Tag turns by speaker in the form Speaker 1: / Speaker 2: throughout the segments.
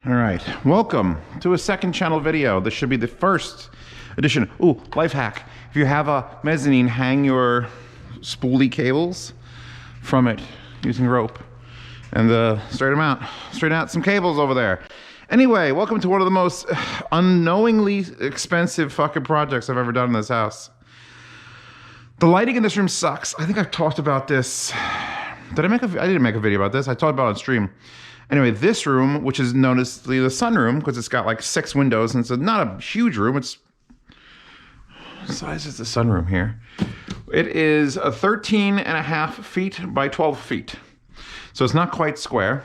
Speaker 1: All right, welcome to a second channel video. This should be the first edition. Ooh, life hack. If you have a mezzanine, hang your spoolie cables from it using rope and straighten out some cables over there. Anyway, welcome to one of the most unknowingly expensive fucking projects I've ever done in this house. The lighting in this room sucks. I think I've talked about this. I didn't make a video about this. I talked about it on stream. Anyway, this room, which is known as the sunroom, because it's got like 6 windows, and it's not a huge room. It's the size is the sunroom here. It is a 13.5 feet by 12 feet. So it's not quite square.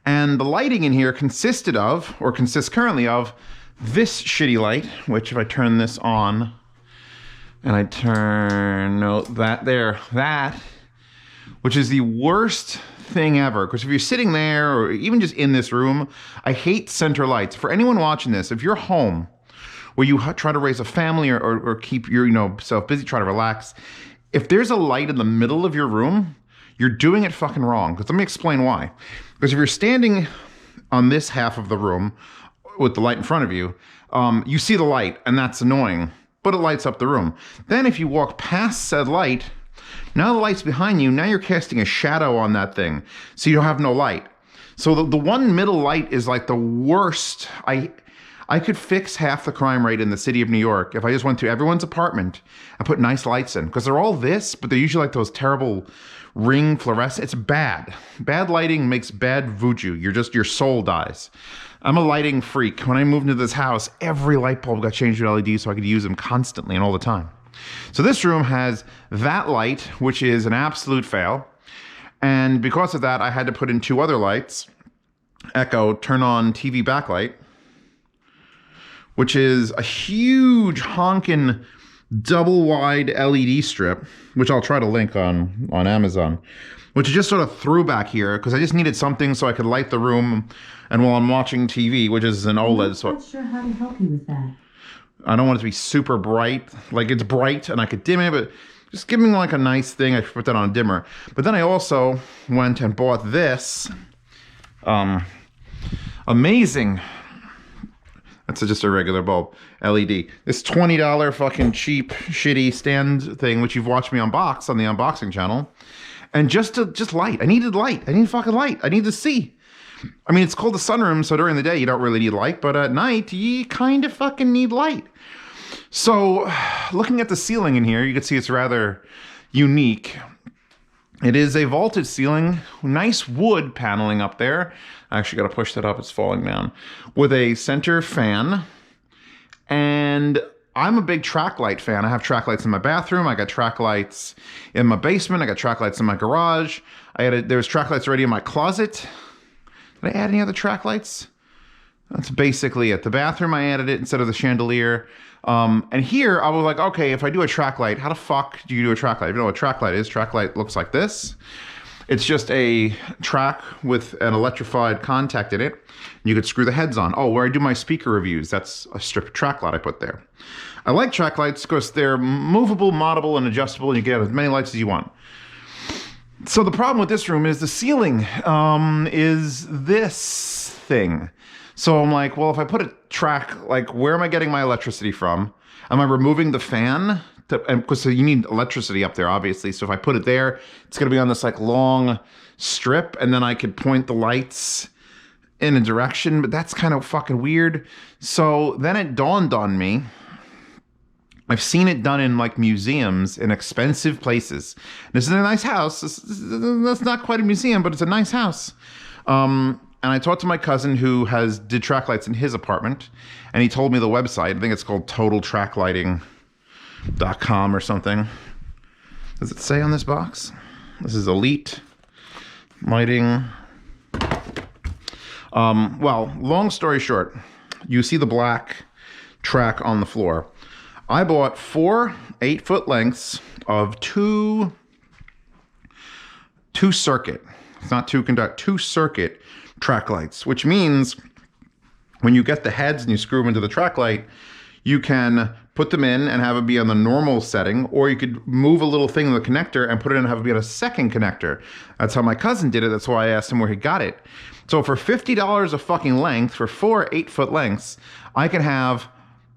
Speaker 1: And the lighting in here consists currently of this shitty light, which if I turn this on, and I turn, that, which is the worst thing ever. Because if you're sitting there, or even just in this room, I hate center lights. For anyone watching this, if you're home, where you try to raise a family or keep yourself busy, try to relax, if there's a light in the middle of your room, you're doing it fucking wrong. Because let me explain why. Because if you're standing on this half of the room with the light in front of you, you see the light, and that's annoying, but it lights up the room. Then if you walk past said light, now the light's behind you, now you're casting a shadow on that thing, so you don't have no light. So the one middle light is like the worst. I could fix half the crime rate in the city of New York if I just went to everyone's apartment and put nice lights in, because they're all this, but they're usually like those terrible ring fluorescent. It's bad. Bad lighting makes bad voodoo. Your soul dies. I'm a lighting freak. When I moved into this house, every light bulb got changed to LED so I could use them constantly and all the time. So this room has that light, which is an absolute fail. And because of that, I had to put in 2 other lights. Echo, turn on TV backlight, which is a huge honkin' double wide LED strip, which I'll try to link on Amazon, which is just sort of threw back here because I just needed something so I could light the room and while I'm watching TV, which is an OLED.
Speaker 2: I'm not sure how to help you with that.
Speaker 1: I don't want it to be super bright. Like, it's bright and I could dim it, but just give me like a nice thing. I put that on a dimmer. But then I also went and bought this amazing, that's just a regular bulb, LED. This $20 fucking cheap, shitty stand thing, which you've watched me unbox on the unboxing channel. And just light. I needed light. I need fucking light. I need to see. I mean, it's called the sunroom, so during the day you don't really need light, but at night you kind of fucking need light. So, looking at the ceiling in here, you can see it's rather unique. It is a vaulted ceiling, nice wood paneling up there. I actually got to push that up, it's falling down. With a center fan. And I'm a big track light fan. I have track lights in my bathroom. I got track lights in my basement. I got track lights in my garage. There was track lights already in my closet. Did I add any other track lights? That's basically it. The bathroom, I added it instead of the chandelier. And here, I was like, okay, if I do a track light, how the fuck do you do a track light? If you know what a track light is, track light looks like this. It's just a track with an electrified contact in it. You could screw the heads on. Oh, where I do my speaker reviews, that's a strip track light I put there. I like track lights because they're movable, moddable, and adjustable, and you get as many lights as you want. So the problem with this room is the ceiling is this thing. So I'm like, well, if I put a track, like, where am I getting my electricity from? Am I removing the fan? Because you need electricity up there, obviously. So if I put it there, it's going to be on this like long strip, and then I could point the lights in a direction, but that's kind of fucking weird. So then it dawned on me. I've seen it done in like museums in expensive places. This is a nice house. That's not quite a museum, but it's a nice house. And I talked to my cousin who did track lights in his apartment, and he told me the website. I think it's called totaltracklighting.com or something. Does it say on this box? This is Elite Lighting. Well, long story short, you see the black track on the floor. I bought 4 8-foot lengths of two circuit. It's not two circuit track lights, which means when you get the heads and you screw them into the track light, you can put them in and have it be on the normal setting, or you could move a little thing in the connector and put it in and have it be on a second connector. That's how my cousin did it. That's why I asked him where he got it. So for $50 a fucking length, for 4 8-foot lengths, I could have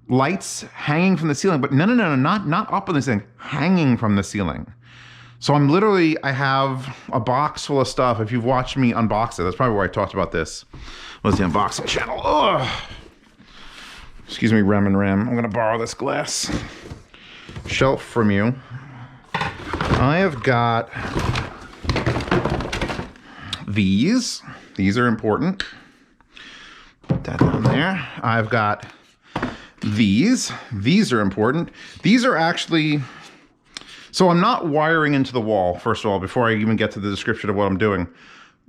Speaker 1: lights hanging from the ceiling, but no, not up on the ceiling, hanging from the ceiling. So I have a box full of stuff. If you've watched me unbox it, that's probably where I talked about this. Was the unboxing channel. Ugh. Excuse me, Rem and Ram. I'm gonna borrow this glass shelf from you. I have got these. These are important. Put that down there. I've got these. These are important. These are actually... So I'm not wiring into the wall, first of all, before I even get to the description of what I'm doing.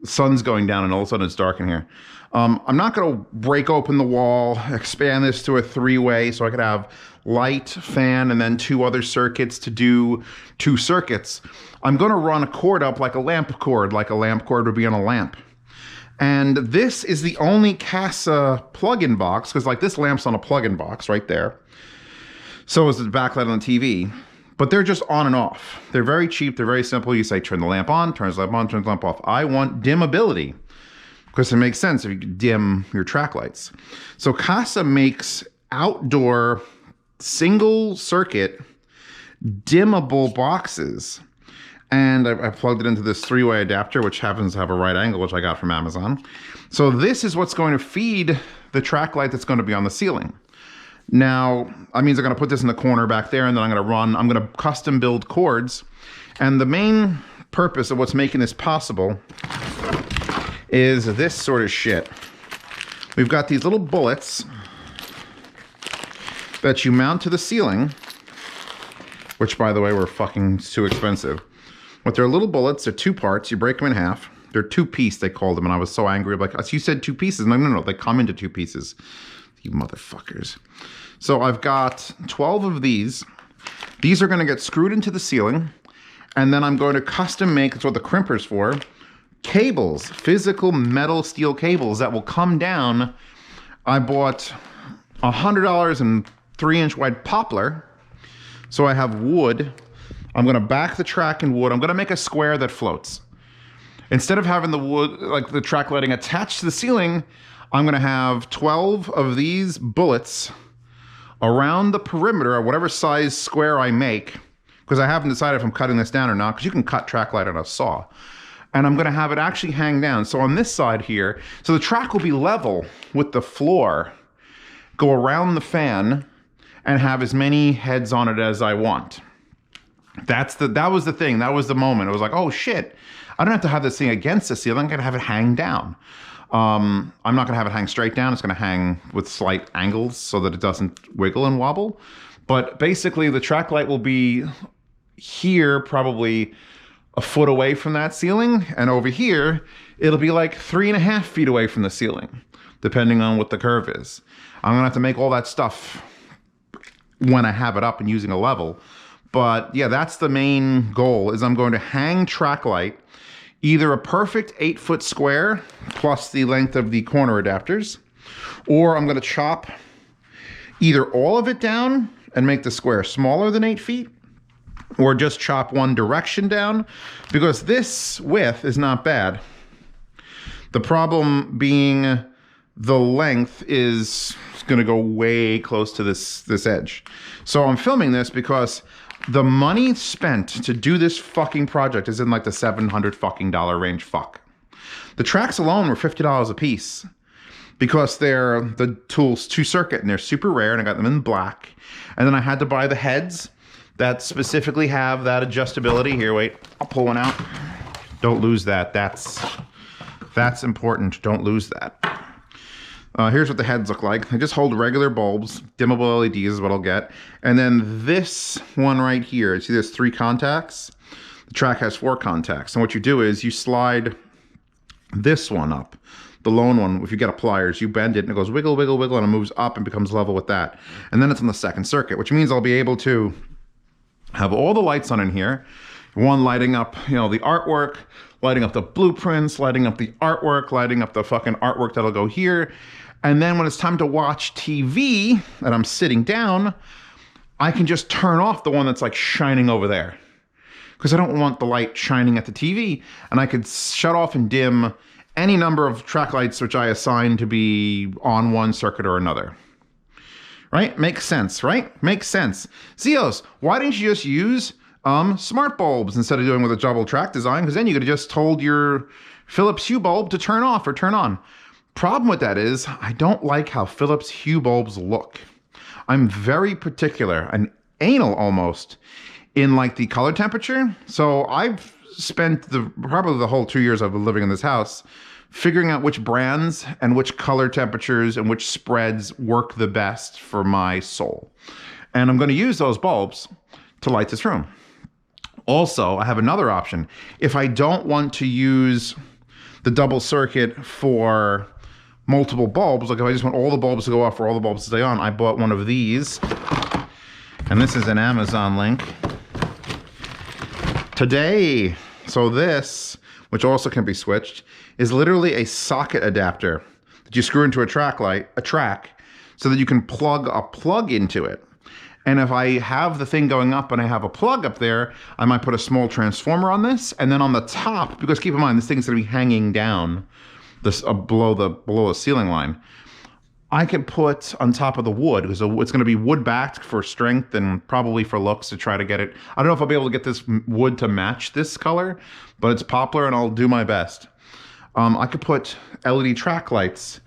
Speaker 1: The sun's going down and all of a sudden it's dark in here. I'm not going to break open the wall, expand this to a 3-way so I could have light, fan, and then 2 other circuits to do 2 circuits. I'm going to run a cord up like a lamp cord would be on a lamp. And this is the only Casa plug-in box, because like this lamp's on a plug-in box right there. So is the backlight on the TV. But they're just on and off. They're very cheap. They're very simple. You say, turn the lamp on, turns the lamp on, turns the lamp off. I want dimmability because it makes sense if you dim your track lights. So Casa makes outdoor single circuit dimmable boxes. And I plugged it into this 3-way adapter, which happens to have a right angle, which I got from Amazon. So this is what's going to feed the track light that's going to be on the ceiling. Now, that means I'm going to put this in the corner back there, and then I'm going to custom build cords. And the main purpose of what's making this possible is this sort of shit. We've got these little bullets that you mount to the ceiling, which, by the way, were fucking too expensive. But they're little bullets. They're 2 parts. You break them in half. They're 2-piece, they called them, and I was so angry. I'm like, you said 2 pieces. No, they come into 2 pieces. You motherfuckers. So I've got 12 of these. These are going to get screwed into the ceiling. And then I'm going to custom make, that's what the crimper's for, cables, physical metal steel cables that will come down. I bought $100 and 3-inch wide poplar. So I have wood. I'm going to back the track in wood. I'm going to make a square that floats. Instead of having the wood, like the track lighting attached to the ceiling, I'm going to have 12 of these bullets around the perimeter of whatever size square I make, because I haven't decided if I'm cutting this down or not, because you can cut track light on a saw. And I'm going to have it actually hang down. So on this side here, so the track will be level with the floor, go around the fan, and have as many heads on it as I want. That was the thing. That was the moment. It was like, oh shit, I don't have to have this thing against the ceiling. I'm going to have it hang down. I'm not going to have it hang straight down. It's going to hang with slight angles so that it doesn't wiggle and wobble. But basically the track light will be here, probably a foot away from that ceiling. And over here, it'll be like 3.5 feet away from the ceiling, depending on what the curve is. I'm going to have to make all that stuff when I have it up and using a level. But yeah, that's the main goal, is I'm going to hang track light, either a perfect 8-foot square plus the length of the corner adapters, or I'm going to chop either all of it down and make the square smaller than 8 feet, or just chop one direction down, because this width is not bad. The problem being the length is going to go way close to this edge. So I'm filming this because the money spent to do this fucking project is in like the $700 fucking range. Fuck. The tracks alone were $50 a piece because they're the tools 2-circuit and they're super rare, and I got them in black. And then I had to buy the heads that specifically have that adjustability. Here, wait, I'll pull one out. Don't lose that. That's important. Don't lose that. Here's what the heads look like. They just hold regular bulbs. Dimmable LEDs is what I'll get. And then this one right here, see there's 3 contacts? The track has 4 contacts. And what you do is you slide this one up. The lone one, if you get a pliers, you bend it and it goes wiggle, wiggle, wiggle, and it moves up and becomes level with that. And then it's on the 2nd circuit, which means I'll be able to have all the lights on in here. One lighting up, the artwork, lighting up the blueprints, lighting up the artwork, lighting up the fucking artwork that'll go here. And then when it's time to watch TV and I'm sitting down, I can just turn off the one that's like shining over there, because I don't want the light shining at the TV. And I could shut off and dim any number of track lights which I assign to be on one circuit or another. Right? Makes sense, right? Makes sense. Zeos, why didn't you just use smart bulbs instead of doing with a double track design? Because then you could have just told your Philips Hue bulb to turn off or turn on. Problem with that is I don't like how Philips Hue bulbs look. I'm very particular, and anal almost, in like the color temperature. So I've spent probably the whole 2 years I've been living in this house figuring out which brands and which color temperatures and which spreads work the best for my soul. And I'm going to use those bulbs to light this room. Also, I have another option. If I don't want to use the double circuit for multiple bulbs, like if I just want all the bulbs to go off or all the bulbs to stay on, I bought one of these. And this is an Amazon link. Today. So this, which also can be switched, is literally a socket adapter that you screw into a track, so that you can plug a plug into it. And if I have the thing going up and I have a plug up there, I might put a small transformer on this, and then on the top, because keep in mind, this thing's gonna be hanging down this below the ceiling line. I can put on top of the wood, because it's going to be wood backed for strength and probably for looks to try to get it. I don't know if I'll be able to get this wood to match this color, but it's poplar and I'll do my best. I could put LED track lights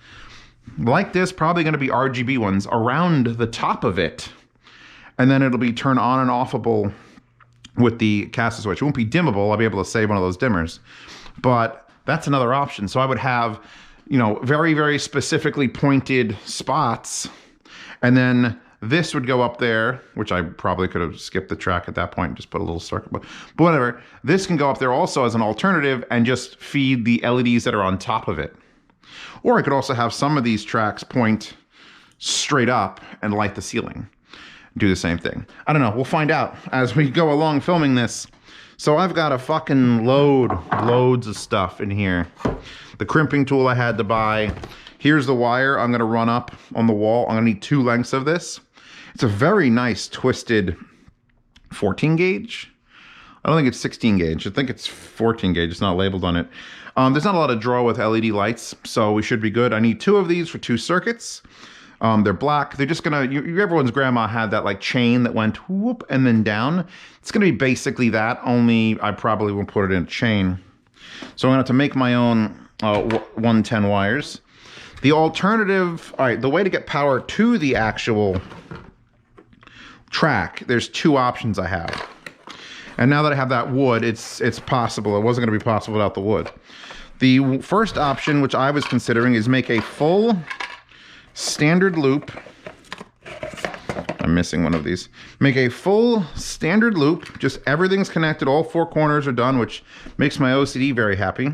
Speaker 1: like this, probably going to be RGB ones, around the top of it. And then it'll be turn on and offable with the caster switch. It won't be dimmable. I'll be able to save one of those dimmers. But that's another option. So I would have, you know, very, very specifically pointed spots. And then this would go up there, which I probably could have skipped the track at that point and just put a little circle. But whatever. This can go up there also as an alternative and just feed the LEDs that are on top of it. Or I could also have some of these tracks point straight up and light the ceiling. Do the same thing. I don't know. We'll find out as we go along filming this. So I've got a fucking loads of stuff in here. The crimping tool I had to buy. Here's the wire I'm gonna run up on the wall. I'm gonna need 2 lengths of this. It's a very nice twisted 14 gauge. I don't think it's 16 gauge. I think it's 14 gauge. It's not labeled on it. There's not a lot of draw with LED lights, so we should be good. I need 2 of these for 2 circuits. They're black. They're just gonna, everyone's grandma had that like chain that went whoop and then down. It's gonna be basically that, only I probably won't put it in a chain. So I'm gonna have to make my own 110 wires. The alternative, all right, the way to get power to the actual track, there's 2 options I have. And now that I have that wood, it's possible. It wasn't gonna be possible without the wood. The first option, which I was considering, is make a full standard loop. I'm missing one of these. Make a full standard loop, just everything's connected, all 4 corners are done, which makes my OCD very happy.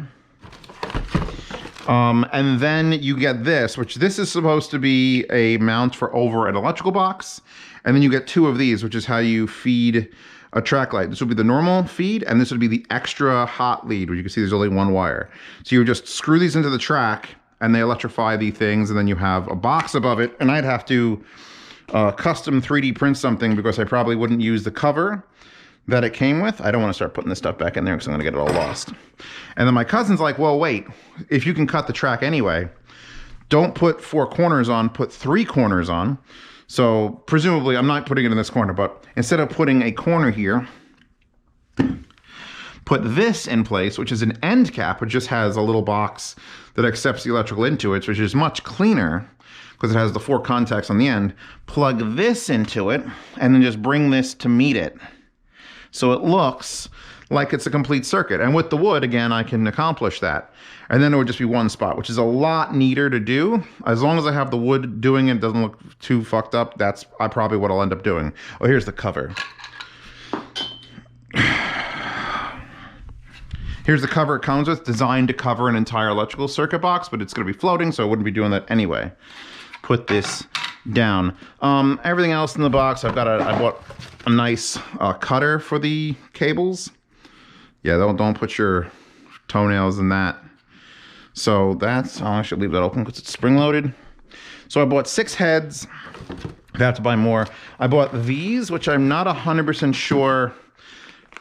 Speaker 1: And then you get this, which this is supposed to be a mount for over an electrical box. And then you get 2 of these, which is how you feed a track light. This would be the normal feed, and this would be the extra hot lead, where you can see there's only 1 wire. So you would just screw these into the track, and they electrify the things, and then you have a box above it, and I'd have to custom 3D print something because I probably wouldn't use the cover that it came with. I don't want to start putting this stuff back in there because I'm going to get it all lost. And then my cousin's like, well, wait, if you can cut the track anyway, don't put 4 corners on, put 3 corners on. So presumably, I'm not putting it in this corner, but instead of putting a corner here, put this in place, which is an end cap, which just has a little box that accepts the electrical into it, which is much cleaner because it has the 4 contacts on the end. Plug this into it, and then just bring this to meet it. So it looks like it's a complete circuit. And with the wood, again, I can accomplish that. And then it would just be 1 spot, which is a lot neater to do. As long as I have the wood doing it, doesn't look too fucked up, that's probably what I'll end up doing. Oh, here's the cover. Here's the cover it comes with, designed to cover an entire electrical circuit box, but it's gonna be floating, so I wouldn't be doing that anyway. Put this down. Everything else in the box, I bought a nice cutter for the cables. Yeah, don't put your toenails in that. So that's, I should leave that open because it's spring loaded. So I bought 6 heads, I have to buy more. I bought these, which I'm not 100% sure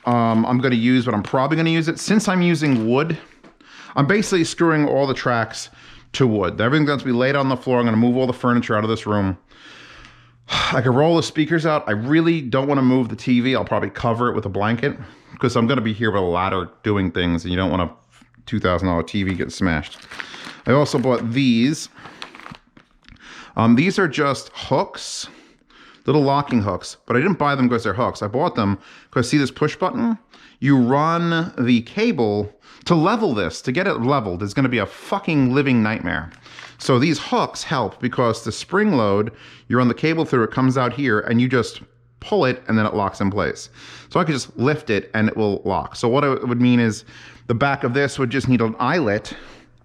Speaker 1: I'm going to use, but I'm probably going to use it. Since I'm using wood, I'm basically screwing all the tracks to wood. Everything's going to be laid on the floor. I'm going to move all the furniture out of this room. I can roll the speakers out. I really don't want to move the TV. I'll probably cover it with a blanket because I'm going to be here with a ladder doing things, and you don't want a $2,000 TV get smashed. I also bought these. These are just hooks, little locking hooks, but I didn't buy them because they're hooks. I bought them because, see this push button? You run the cable to level this. To get it leveled is going to be a fucking living nightmare. So these hooks help because the spring load, you run the cable through, it comes out here, and you just pull it, and then it locks in place. So I could just lift it, and it will lock. So what it would mean is the back of this would just need an eyelet,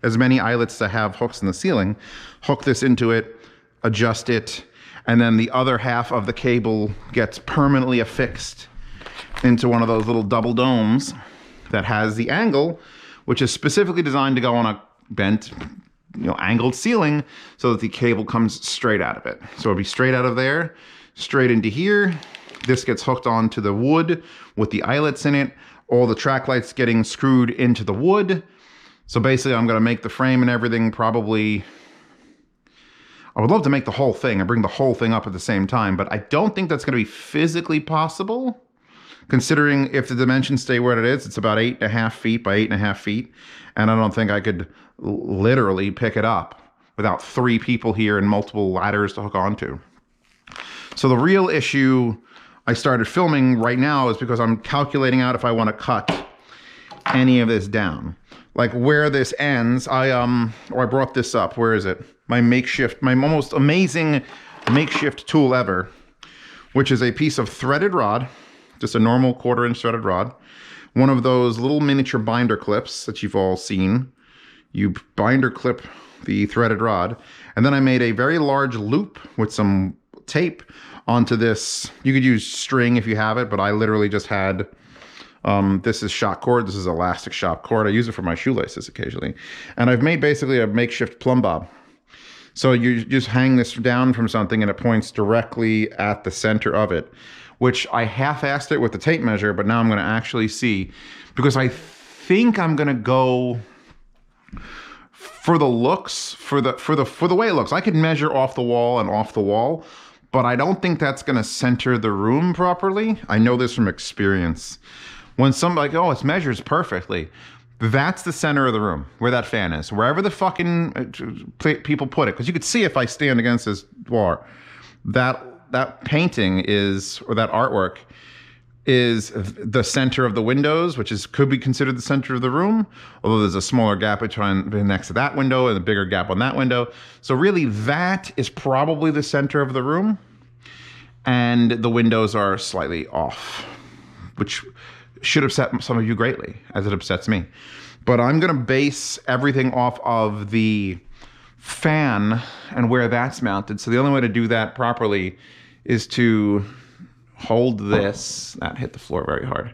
Speaker 1: as many eyelets to have hooks in the ceiling, hook this into it, adjust it, and then the other half of the cable gets permanently affixed into one of those little double domes that has the angle, which is specifically designed to go on a bent, angled ceiling so that the cable comes straight out of it. So it'll be straight out of there, straight into here. This gets hooked onto the wood with the eyelets in it. All the track lights getting screwed into the wood. So basically I'm gonna make the frame and everything probably, I would love to make the whole thing and bring the whole thing up at the same time, but I don't think that's gonna be physically possible. Considering if the dimensions stay where it is, it's about 8.5 feet by 8.5 feet. And I don't think I could literally pick it up without 3 people here and multiple ladders to hook onto. So the real issue I started filming right now is because I'm calculating out if I want to cut any of this down. Like where this ends, I brought this up. Where is it? My most amazing makeshift tool ever, which is a piece of threaded rod, just a normal 1/4-inch threaded rod. One of those little miniature binder clips that you've all seen. You binder clip the threaded rod. And then I made a very large loop with some tape onto this. You could use string if you have it, but I literally just had, this is shock cord. This is elastic shock cord. I use it for my shoelaces occasionally. And I've made basically a makeshift plumb bob. So you just hang this down from something and it points directly at the center of it, which I half-assed it with the tape measure, but now I'm gonna actually see, because I think I'm gonna go for the looks, for the way it looks. I could measure off the wall and off the wall, but I don't think that's gonna center the room properly. I know this from experience. When somebody like, oh, it measures perfectly, that's the center of the room, where that fan is. Wherever the fucking people put it, because you could see if I stand against this wall, that painting is, or that artwork is the center of the windows, which could be considered the center of the room, although there's a smaller gap between next to that window and a bigger gap on that window. So really that is probably the center of the room, and the windows are slightly off, which should upset some of you greatly, as it upsets me. But I'm gonna base everything off of the fan and where that's mounted. So the only way to do that properly is to hold this, that hit the floor very hard.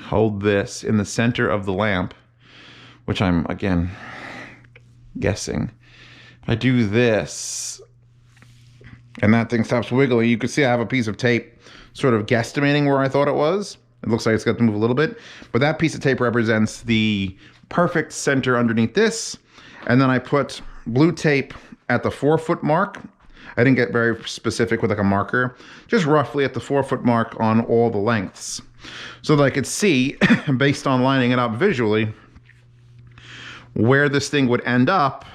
Speaker 1: Hold this in the center of the lamp, which I'm, again, guessing. If I do this, and that thing stops wiggling, you can see I have a piece of tape sort of guesstimating where I thought it was. It looks like it's got to move a little bit, but that piece of tape represents the perfect center underneath this. And then I put blue tape at the 4-foot mark. I didn't get very specific with like a marker, just roughly at the 4-foot mark on all the lengths, so that I could see, based on lining it up visually, where this thing would end up.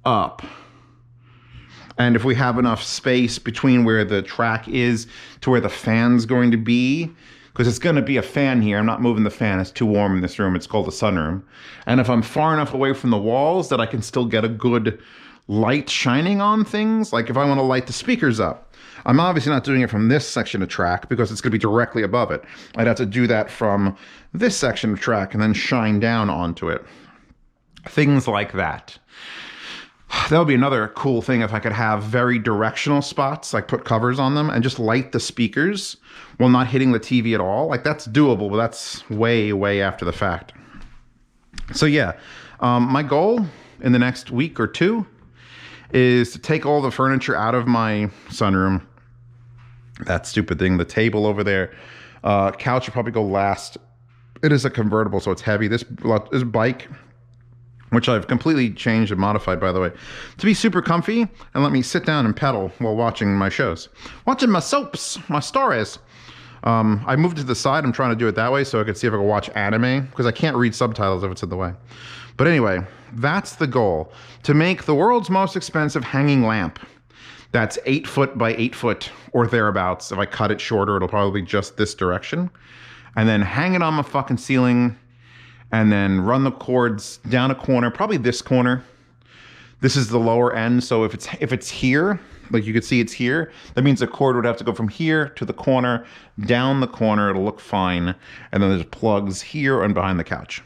Speaker 1: And if we have enough space between where the track is to where the fan's going to be, because it's going to be a fan here. I'm not moving the fan. It's too warm in this room. It's called the sunroom. And if I'm far enough away from the walls that I can still get a good light shining on things, like if I want to light the speakers up, I'm obviously not doing it from this section of track because it's going to be directly above it. I'd have to do that from this section of track and then shine down onto it. Things like that. That would be another cool thing if I could have very directional spots, like put covers on them and just light the speakers while not hitting the TV at all. Like that's doable, but that's way, way after the fact. So yeah, my goal in the next week or two is to take all the furniture out of my sunroom. That stupid thing, the table over there. Couch will probably go last. It is a convertible, so it's heavy. This bike, which I've completely changed and modified, by the way, to be super comfy and let me sit down and pedal while watching my shows. Watching my soaps, my stories. I moved to the side. I'm trying to do it that way so I could see if I can watch anime, because I can't read subtitles if it's in the way. But anyway, that's the goal. To make the world's most expensive hanging lamp. That's 8 foot by 8 foot or thereabouts. If I cut it shorter, it'll probably be just this direction. And then hang it on my fucking ceiling and then run the cords down a corner, probably this corner. This is the lower end, so if it's here, like you can see it's here, that means the cord would have to go from here to the corner, down the corner, it'll look fine. And then there's plugs here and behind the couch.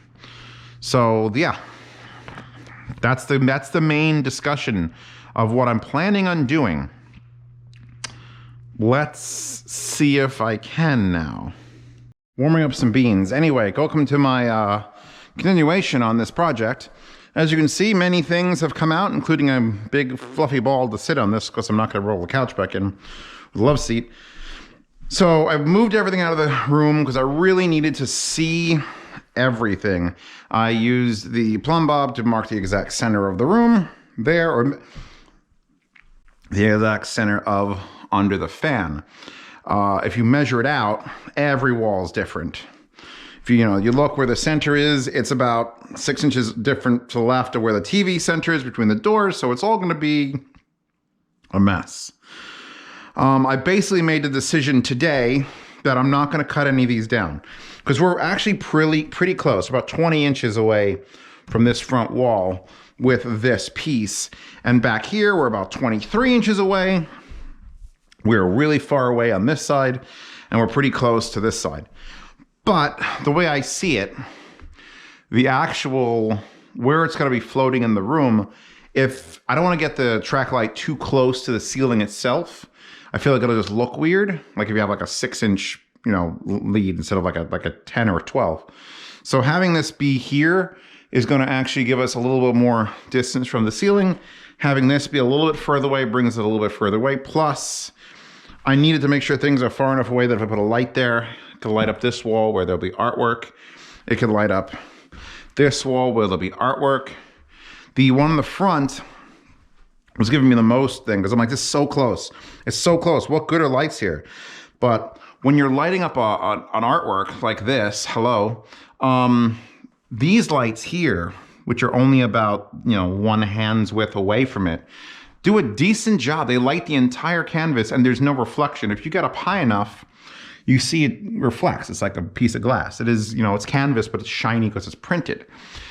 Speaker 1: So yeah, that's the main discussion of what I'm planning on doing. Let's see if I can now. Warming up some beans. Anyway, welcome to my continuation on this project. As you can see, many things have come out, including a big fluffy ball to sit on this, because I'm not going to roll the couch back in with a love seat. So I've moved everything out of the room because I really needed to see everything. I used the plumb bob to mark the exact center of the room there, or the exact center of under the fan. If you measure it out, every wall is different. If you look where the center is, it's about 6 inches different to the left of where the TV center is between the doors, so it's all going to be a mess. I basically made the decision today that I'm not going to cut any of these down, because we're actually pretty close, about 20 inches away from this front wall with this piece. And back here, we're about 23 inches away. We're really far away on this side, and we're pretty close to this side. But the way I see it, the actual, where it's going to be floating in the room, if I don't want to get the track light too close to the ceiling itself, I feel like it'll just look weird. Like if you have like a 6-inch, lead instead of like a 10 or a 12. So having this be here is going to actually give us a little bit more distance from the ceiling. Having this be a little bit further away brings it a little bit further away. Plus, I needed to make sure things are far enough away that if I put a light there, it could light up this wall where there'll be artwork. It could light up this wall where there'll be artwork. The one in the front was giving me the most thing, because I'm like, this is so close. It's so close. What good are lights here? But when you're lighting up an artwork like this, hello, these lights here, which are only about, one hand's width away from it, do a decent job. They light the entire canvas and there's no reflection. If you get up high enough, you see it reflects. It's like a piece of glass. It is, it's canvas, but it's shiny because it's printed.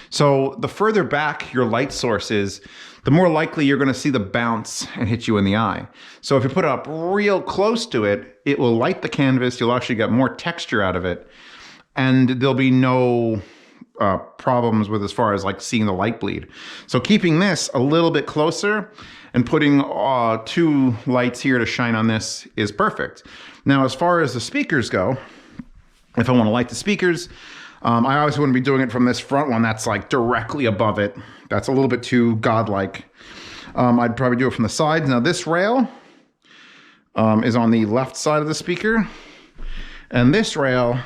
Speaker 1: So the further back your light source is, the more likely you're going to see the bounce and hit you in the eye. So if you put it up real close to it, it will light the canvas. You'll actually get more texture out of it. And there'll be no problems with as far as like seeing the light bleed. So keeping this a little bit closer and putting 2 lights here to shine on this is perfect. Now, as far as the speakers go, if I want to light the speakers, I obviously wouldn't be doing it from this front one that's like directly above it. That's a little bit too godlike. I'd probably do it from the sides. Now this rail is on the left side of the speaker, and this rail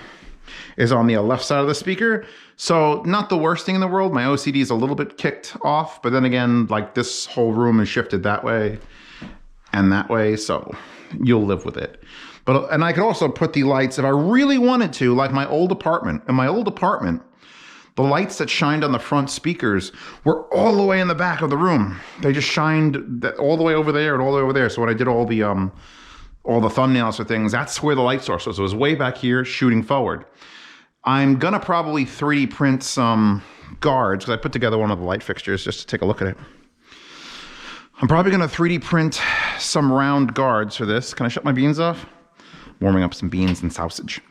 Speaker 1: is on the left side of the speaker. So not the worst thing in the world. My OCD is a little bit kicked off, but then again, like this whole room is shifted that way and that way, so you'll live with it. And I could also put the lights, if I really wanted to, like my old apartment. In my old apartment, the lights that shined on the front speakers were all the way in the back of the room. They just shined all the way over there and all the way over there. So when I did all the thumbnails for things, that's where the light source was. It was way back here, shooting forward. I'm gonna probably 3D print some guards, because I put together one of the light fixtures just to take a look at it. I'm probably gonna 3D print some round guards for this. Can I shut my beans off? Warming up some beans and sausage.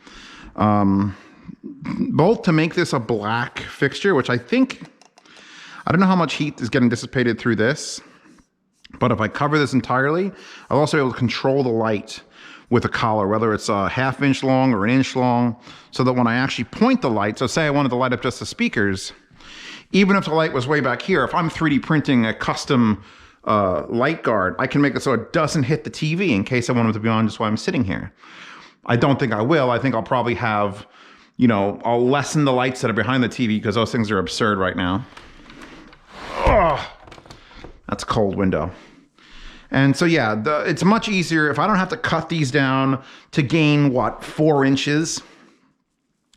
Speaker 1: Both to make this a black fixture, which I don't know how much heat is getting dissipated through this, but if I cover this entirely, I'll also be able to control the light with a collar, whether it's a 1/2 inch long or 1 inch long, so that when I actually point the light, so say I wanted to light up just the speakers, even if the light was way back here, if I'm 3D printing a custom light guard, I can make it so it doesn't hit the TV in case I want it to be on just while I'm sitting here. I don't think I will. I think I'll probably have, you know, I'll lessen the lights that are behind the TV because those things are absurd right now. Ugh, that's a cold window. And so, yeah, it's much easier if I don't have to cut these down to gain, what, 4 inches?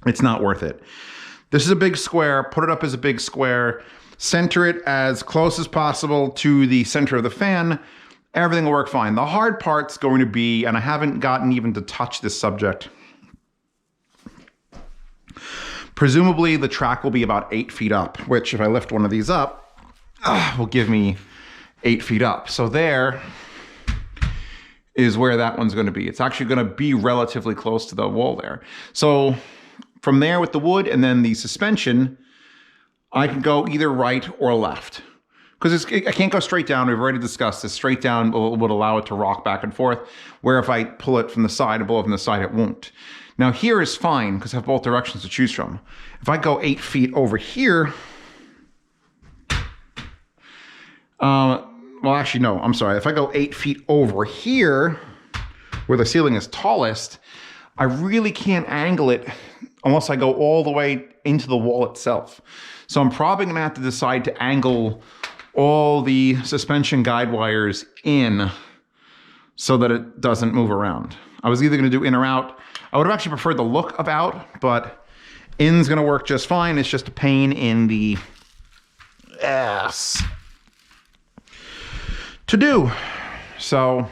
Speaker 1: It's not worth it. This is a big square. Put it up as a big square. Center it as close as possible to the center of the fan. Everything will work fine. The hard part's going to be, and I haven't gotten even to touch this subject, presumably the track will be about 8 feet up, which if I lift one of these up, will give me 8 feet up. So there is where that one's going to be. It's actually going to be relatively close to the wall there. So from there with the wood and then the suspension, I can go either right or left. Because I can't go straight down. We've already discussed this. Straight down would allow it to rock back and forth, where if I pull it from the side and pull it from the side, it won't. Now here is fine because I have both directions to choose from. If I go 8 feet over here, well, actually, no, I'm sorry. If I go 8 feet over here, where the ceiling is tallest, I really can't angle it unless I go all the way into the wall itself. So I'm probably gonna have to decide to angle all the suspension guide wires in so that it doesn't move around. I was either gonna do in or out. I would have actually preferred the look of out, but in's gonna work just fine. It's just a pain in the ass to do. So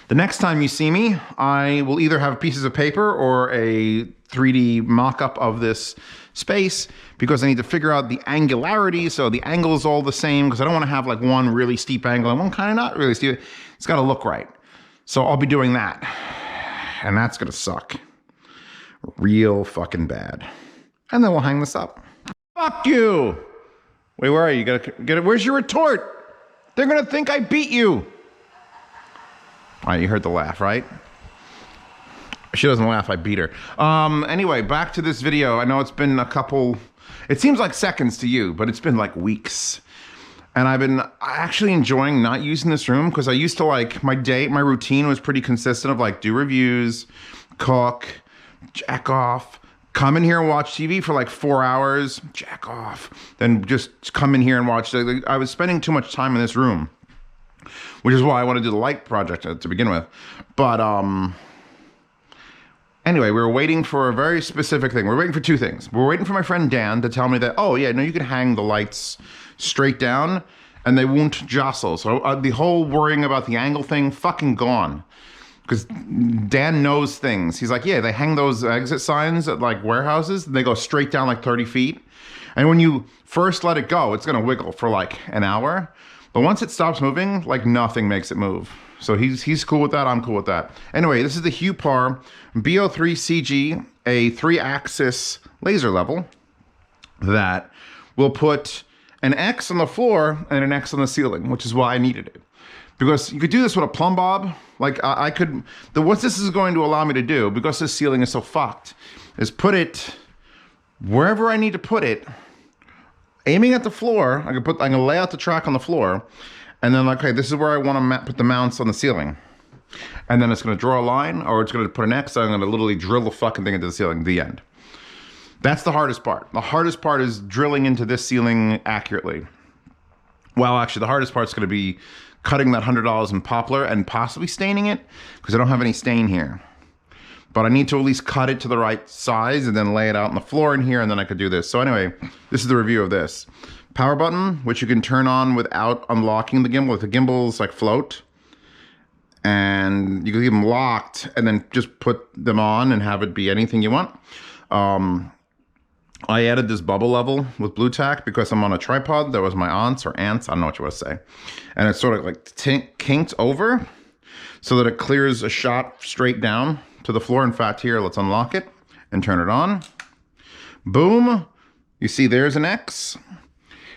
Speaker 1: the next time you see me, I will either have pieces of paper or a 3D mock-up of this space because I need to figure out the angularity. So the angle is all the same because I don't want to have like one really steep angle and one kind of not really steep. It's got to look right. So I'll be doing that. And that's going to suck. Real fucking bad. And then we'll hang this up. Fuck you. Wait, where are you? Gotta get it. Where's your retort? They're gonna think I beat you. All right, you heard the laugh, right? She doesn't laugh, I beat her. Anyway, back to this video. I know it's been a couple, it seems like seconds to you, but it's been like weeks. And I've been actually enjoying not using this room because I used to like, my routine was pretty consistent of like do reviews, cook, jack off, come in here and watch TV for like 4 hours, jack off, then just come in here and watch. I was spending too much time in this room, which is why I want to do the light project to begin with. But anyway, we were waiting for a very specific thing. We're waiting for 2 things. We're waiting for my friend Dan to tell me that, oh yeah, no, you can hang the lights straight down and they won't jostle. So the whole worrying about the angle thing, fucking gone. Because Dan knows things. He's like, yeah, they hang those exit signs at like warehouses and they go straight down like 30 feet. And when you first let it go, it's gonna wiggle for like an hour. But once it stops moving, like nothing makes it move. So he's cool with that, I'm cool with that. Anyway, this is the Hupar BO3CG, a 3-axis laser level that will put an X on the floor and an X on the ceiling, which is why I needed it. Because you could do this with a plumb bob. Like I could, what this is going to allow me to do, because this ceiling is so fucked, is put it wherever I need to put it, aiming at the floor. I'm gonna lay out the track on the floor, and then like, okay, this is where I want to put the mounts on the ceiling. And then it's gonna draw a line, or it's gonna put an X, and I'm gonna literally drill the fucking thing into the ceiling, the end. That's the hardest part. The hardest part is drilling into this ceiling accurately. Well, actually, the hardest part's gonna be cutting that $100 in poplar and possibly staining it, because I don't have any stain here. But I need to at least cut it to the right size and then lay it out on the floor in here, and then I could do this. So anyway, this is the review of this. Power button, which you can turn on without unlocking the gimbal. If the gimbals like float, and you can leave them locked and then just put them on and have it be anything you want. I added this bubble level with blue tack because I'm on a tripod. That was my aunt's or aunt's, I don't know what you want to say. And it's sort of like kinked over so that it clears a shot straight down to the floor. In fact, here, let's unlock it and turn it on. Boom. You see there's an X.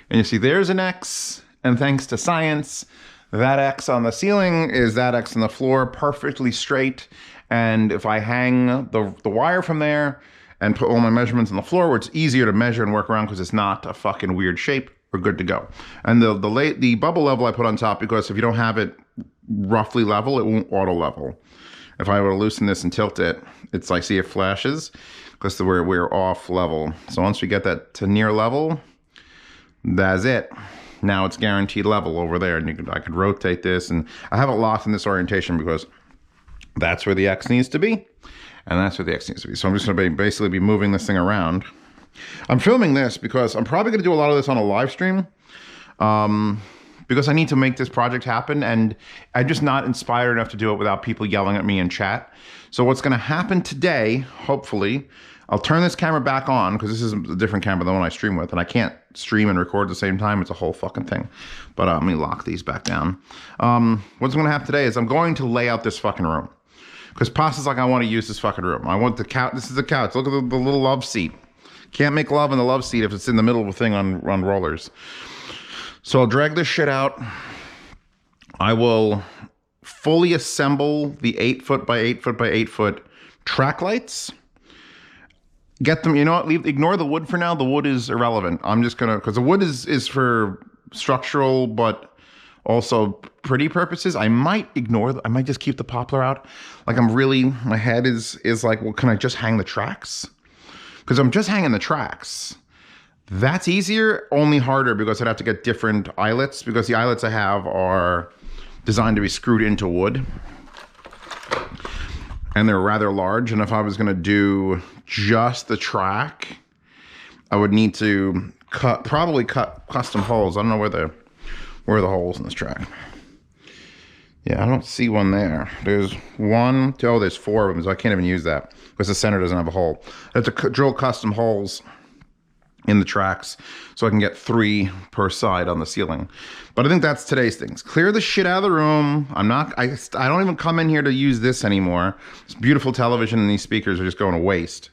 Speaker 1: And you see there's an X. And thanks to science, that X on the ceiling is that X on the floor, perfectly straight. And if I hang the wire from there and put all my measurements on the floor, where it's easier to measure and work around because it's not a fucking weird shape we're good to go. And the bubble level I put on top because if you don't have it roughly level, it won't auto level. If I were to loosen this and tilt it, it's like, see, it flashes because we're off level. So once we get that to near level, that's it. Now it's guaranteed level over there, and I could rotate this, and I have it locked in this orientation because that's where the X needs to be, and that's where the X needs to be. So I'm just going to basically be moving this thing around. I'm filming this because I'm probably going to do a lot of this on a live stream, because I need to make this project happen, and I'm just not inspired enough to do it without people yelling at me in chat. So what's going to happen today, hopefully, I'll turn this camera back on because this is a different camera than the one I stream with, and I can't stream and record at the same time. It's a whole fucking thing. But let me lock these back down. What's going to happen today is I'm going to lay out this fucking room because Pasta's like, I want to use this fucking room. I want the couch. This is the couch. Look at the little love seat. Can't make love in the love seat if it's in the middle of a thing on rollers. So I'll drag this shit out. I will fully assemble the 8 foot by 8 foot by 8 foot track lights. Get them, you know what, ignore the wood for now. The wood is irrelevant. I'm just gonna, because the wood is for structural, but also pretty purposes. I might I might just keep the poplar out. Like my head is like, well, can I just hang the tracks? Because I'm just hanging the tracks. That's easier, only harder because I'd have to get different eyelets because the eyelets I have are designed to be screwed into wood. And they're rather large, and if I was gonna do just the track, I would need to probably cut custom holes. I don't know where the holes in this track. Yeah, I don't see one there. There's one, two, oh, there's 4 of them, so I can't even use that because the center doesn't have a hole. I have to drill custom holes in the tracks so I can get 3 per side on the ceiling. But I think that's today's things. Clear the shit out of the room. I don't even come in here to use this anymore. This beautiful television and these speakers are just going to waste.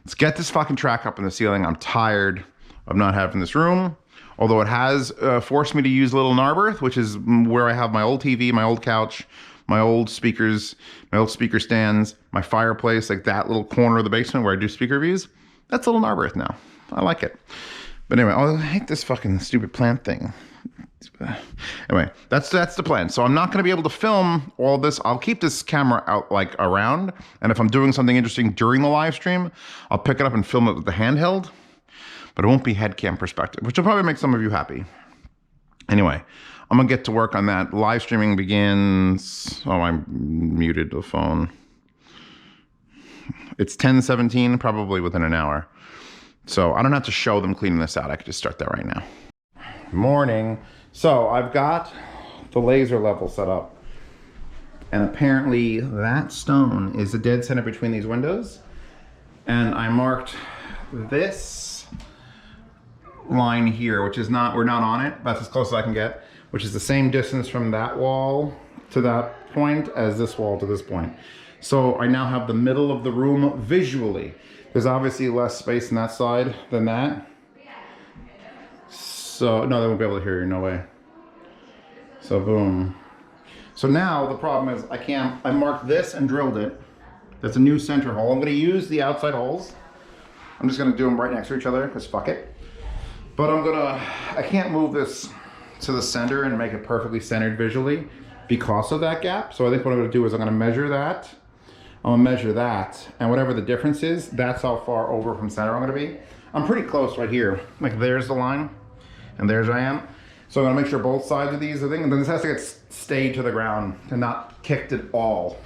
Speaker 1: Let's get this fucking track up in the ceiling. I'm tired of not having this room. Although it has forced me to use Little Narberth, which is where I have my old TV, my old couch, my old speakers, my old speaker stands, my fireplace, like that little corner of the basement where I do speaker reviews. That's Little Narberth now. I like it. But anyway, I hate this fucking stupid plant thing. Anyway, that's the plan. So I'm not going to be able to film all this. I'll keep this camera out like around. And if I'm doing something interesting during the live stream, I'll pick it up and film it with the handheld. But it won't be head cam perspective, which will probably make some of you happy. Anyway, I'm going to get to work on that. Live streaming begins. Oh, I muted the phone. It's 10:17, probably within an hour. So I don't have to show them cleaning this out. I could just start that right now. Morning. So I've got the laser level set up. And apparently that stone is the dead center between these windows. And I marked this line here, which is not, we're not on it. That's as close as I can get, which is the same distance from that wall to that point as this wall to this point. So I now have the middle of the room visually. There's obviously less space on that side than that. So, no, they won't be able to hear you, no way. So, boom. So now the problem is I marked this and drilled it. That's a new center hole. I'm gonna use the outside holes. I'm just gonna do them right next to each other, because fuck it. But I can't move this to the center and make it perfectly centered visually because of that gap. So I think what I'm gonna do is I'm gonna measure that. I'm gonna measure that, and whatever the difference is, that's how far over from center I'm gonna be. I'm pretty close right here. Like there's the line, and there's I am. So I'm gonna make sure both sides of these are thing, and then this has to get stayed to the ground and not kicked at all.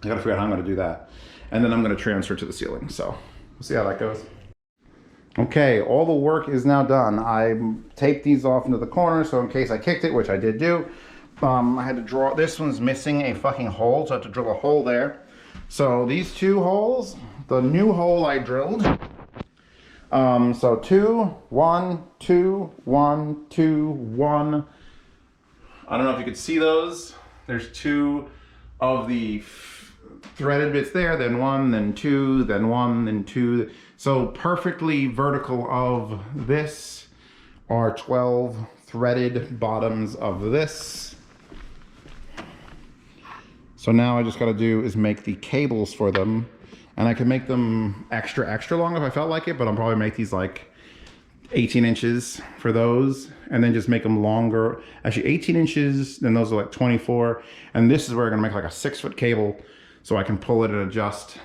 Speaker 1: I gotta figure out how I'm gonna do that. And then I'm gonna transfer to the ceiling. So we'll see how that goes. Okay, all the work is now done. I taped these off into the corner, so in case I kicked it, which I did do, I had to draw, this one's missing a fucking hole, so I have to drill a hole there. So these 2 holes, the new hole I drilled, so 2, 1, 2, 1, 2, 1. I don't know if you could see those. There's 2 of the threaded bits there, then 1, then 2, then 1, then 2. So perfectly vertical of this are 12 threaded bottoms of this. So now I just gotta do is make the cables for them. And I can make them extra long if I felt like it, but I'll probably make these like 18 inches for those, and then just make them longer. Actually 18 inches, then those are like 24. And this is where we're gonna make like a 6-foot cable so I can pull it and adjust.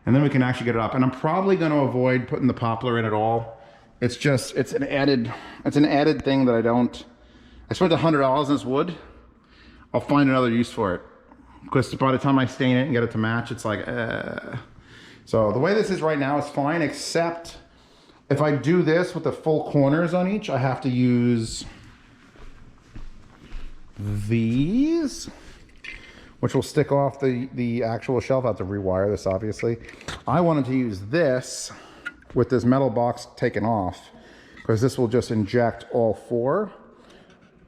Speaker 1: And then we can actually get it up. And I'm probably gonna avoid putting the poplar in at all. It's just, it's an added thing that I spent $100 on this wood. I'll find another use for it. Because by the time I stain it and get it to match, it's like, So the way this is right now is fine, except if I do this with the full corners on each, I have to use these, which will stick off the actual shelf. I have to rewire this, obviously. I wanted to use this with this metal box taken off, because this will just inject all 4.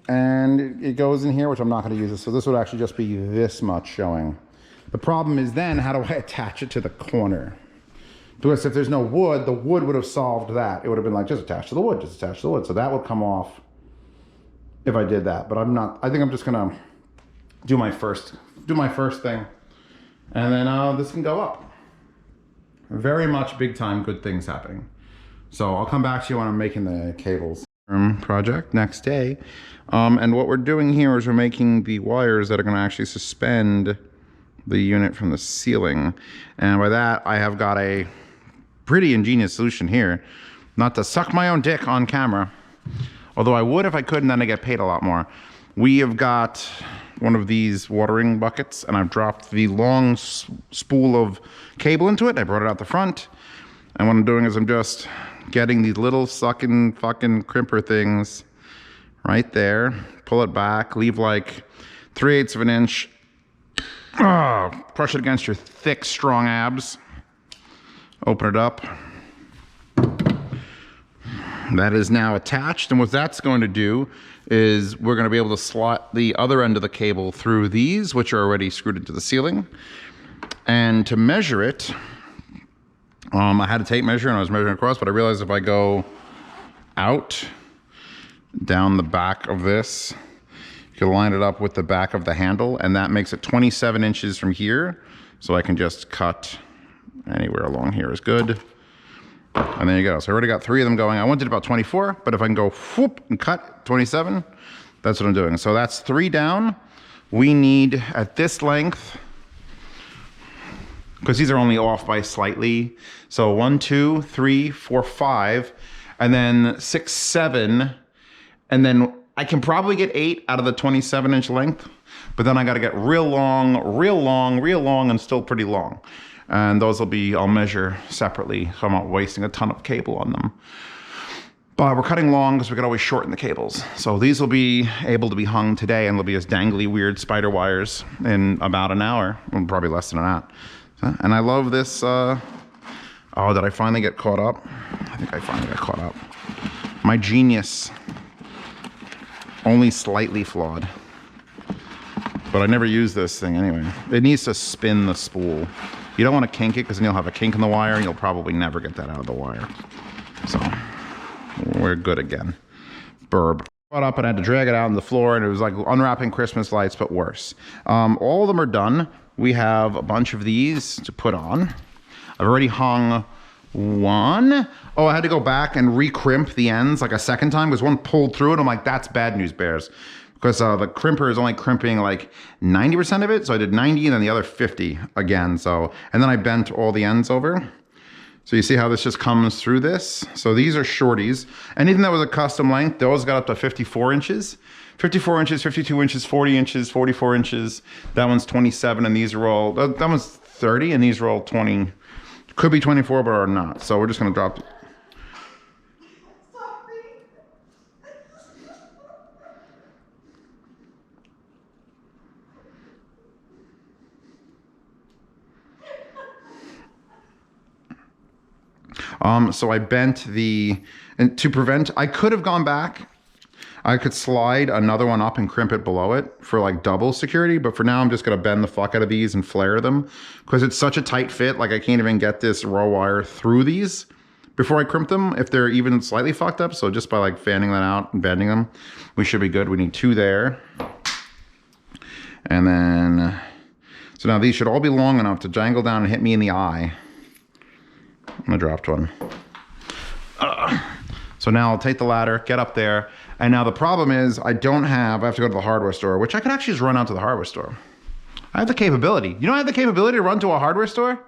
Speaker 1: And it goes in here, which I'm not going to use this. So this would actually just be this much showing. The problem is then, how do I attach it to the corner? Because if there's no wood, the wood would have solved that. It would have been like, just attach to the wood, just attach to the wood. So that would come off if I did that. But I'm not, I think I'm just gonna do my first thing. And then this can go up. Very much big time good things happening. So I'll come back to you when I'm making the cables. Project next day. And what we're doing here is we're making the wires that are gonna actually suspend the unit from the ceiling. And by that, I have got a pretty ingenious solution here. Not to suck my own dick on camera, although I would if I could, and then I get paid a lot more. We have got one of these watering buckets, and I've dropped the long spool of cable into it. I brought it out the front, and what I'm doing is I'm just getting these little sucking fucking crimper things right there. Pull it back, leave like 3/8 of an inch. Crush it against your thick, strong abs. Open it up. That is now attached, and what that's going to do is we're going to be able to slot the other end of the cable through these, which are already screwed into the ceiling. And to measure it, I had a tape measure and I was measuring across, but I realized if I go out down the back of this, you can line it up with the back of the handle, and that makes it 27 inches from here. So I can just cut anywhere along here is good. And there you go. So I already got 3 of them going. I wanted about 24, but if I can go whoop and cut 27, that's what I'm doing. So that's 3 down. We need at this length, because these are only off by slightly. So 1, 2, 3, 4, 5, and then 6, 7, and then I can probably get 8 out of the 27-inch length, but then I got to get real long, and still pretty long. And those will be, I'll measure separately, so I'm not wasting a ton of cable on them. But we're cutting long because we could always shorten the cables. So these will be able to be hung today, and they'll be as dangly, weird spider wires in about an hour, well, probably less than that. And I love this, oh, did I finally get caught up? I think I finally got caught up. My genius, only slightly flawed. But I never use this thing anyway. It needs to spin the spool. You don't want to kink it, because then you'll have a kink in the wire and you'll probably never get that out of the wire. So we're good again. Burb. Caught up and I had to drag it out on the floor, and it was like unwrapping Christmas lights, but worse. All of them are done. We have a bunch of these to put on. I've already hung one. Oh, I had to go back and re-crimp the ends like a second time because one pulled through it. I'm like, that's bad news, bears. Because the crimper is only crimping like 90% of it. So I did 90 and then the other 50 again. So, and then I bent all the ends over. So you see how this just comes through this? So these are shorties. Anything that was a custom length, those got up to 54 inches. 54 inches, 52 inches, 40 inches, 44 inches. That one's 27, and these are all, that one's 30, and these are all 20. Could be 24, but are not. So we're just gonna drop. So I bent the, and to prevent, I could have gone back. I could slide another one up and crimp it below it for like double security, but for now I'm just gonna bend the fuck out of these and flare them because it's such a tight fit. Like I can't even get this raw wire through these before I crimp them if they're even slightly fucked up. So just by like fanning that out and bending them, we should be good. We need 2 there. And then, so now these should all be long enough to jangle down and hit me in the eye. I dropped one. So now I'll take the ladder, get up there. And now the problem is I have to go to the hardware store, which I could actually just run out to the hardware store. I have the capability. You know I have the capability to run to a hardware store?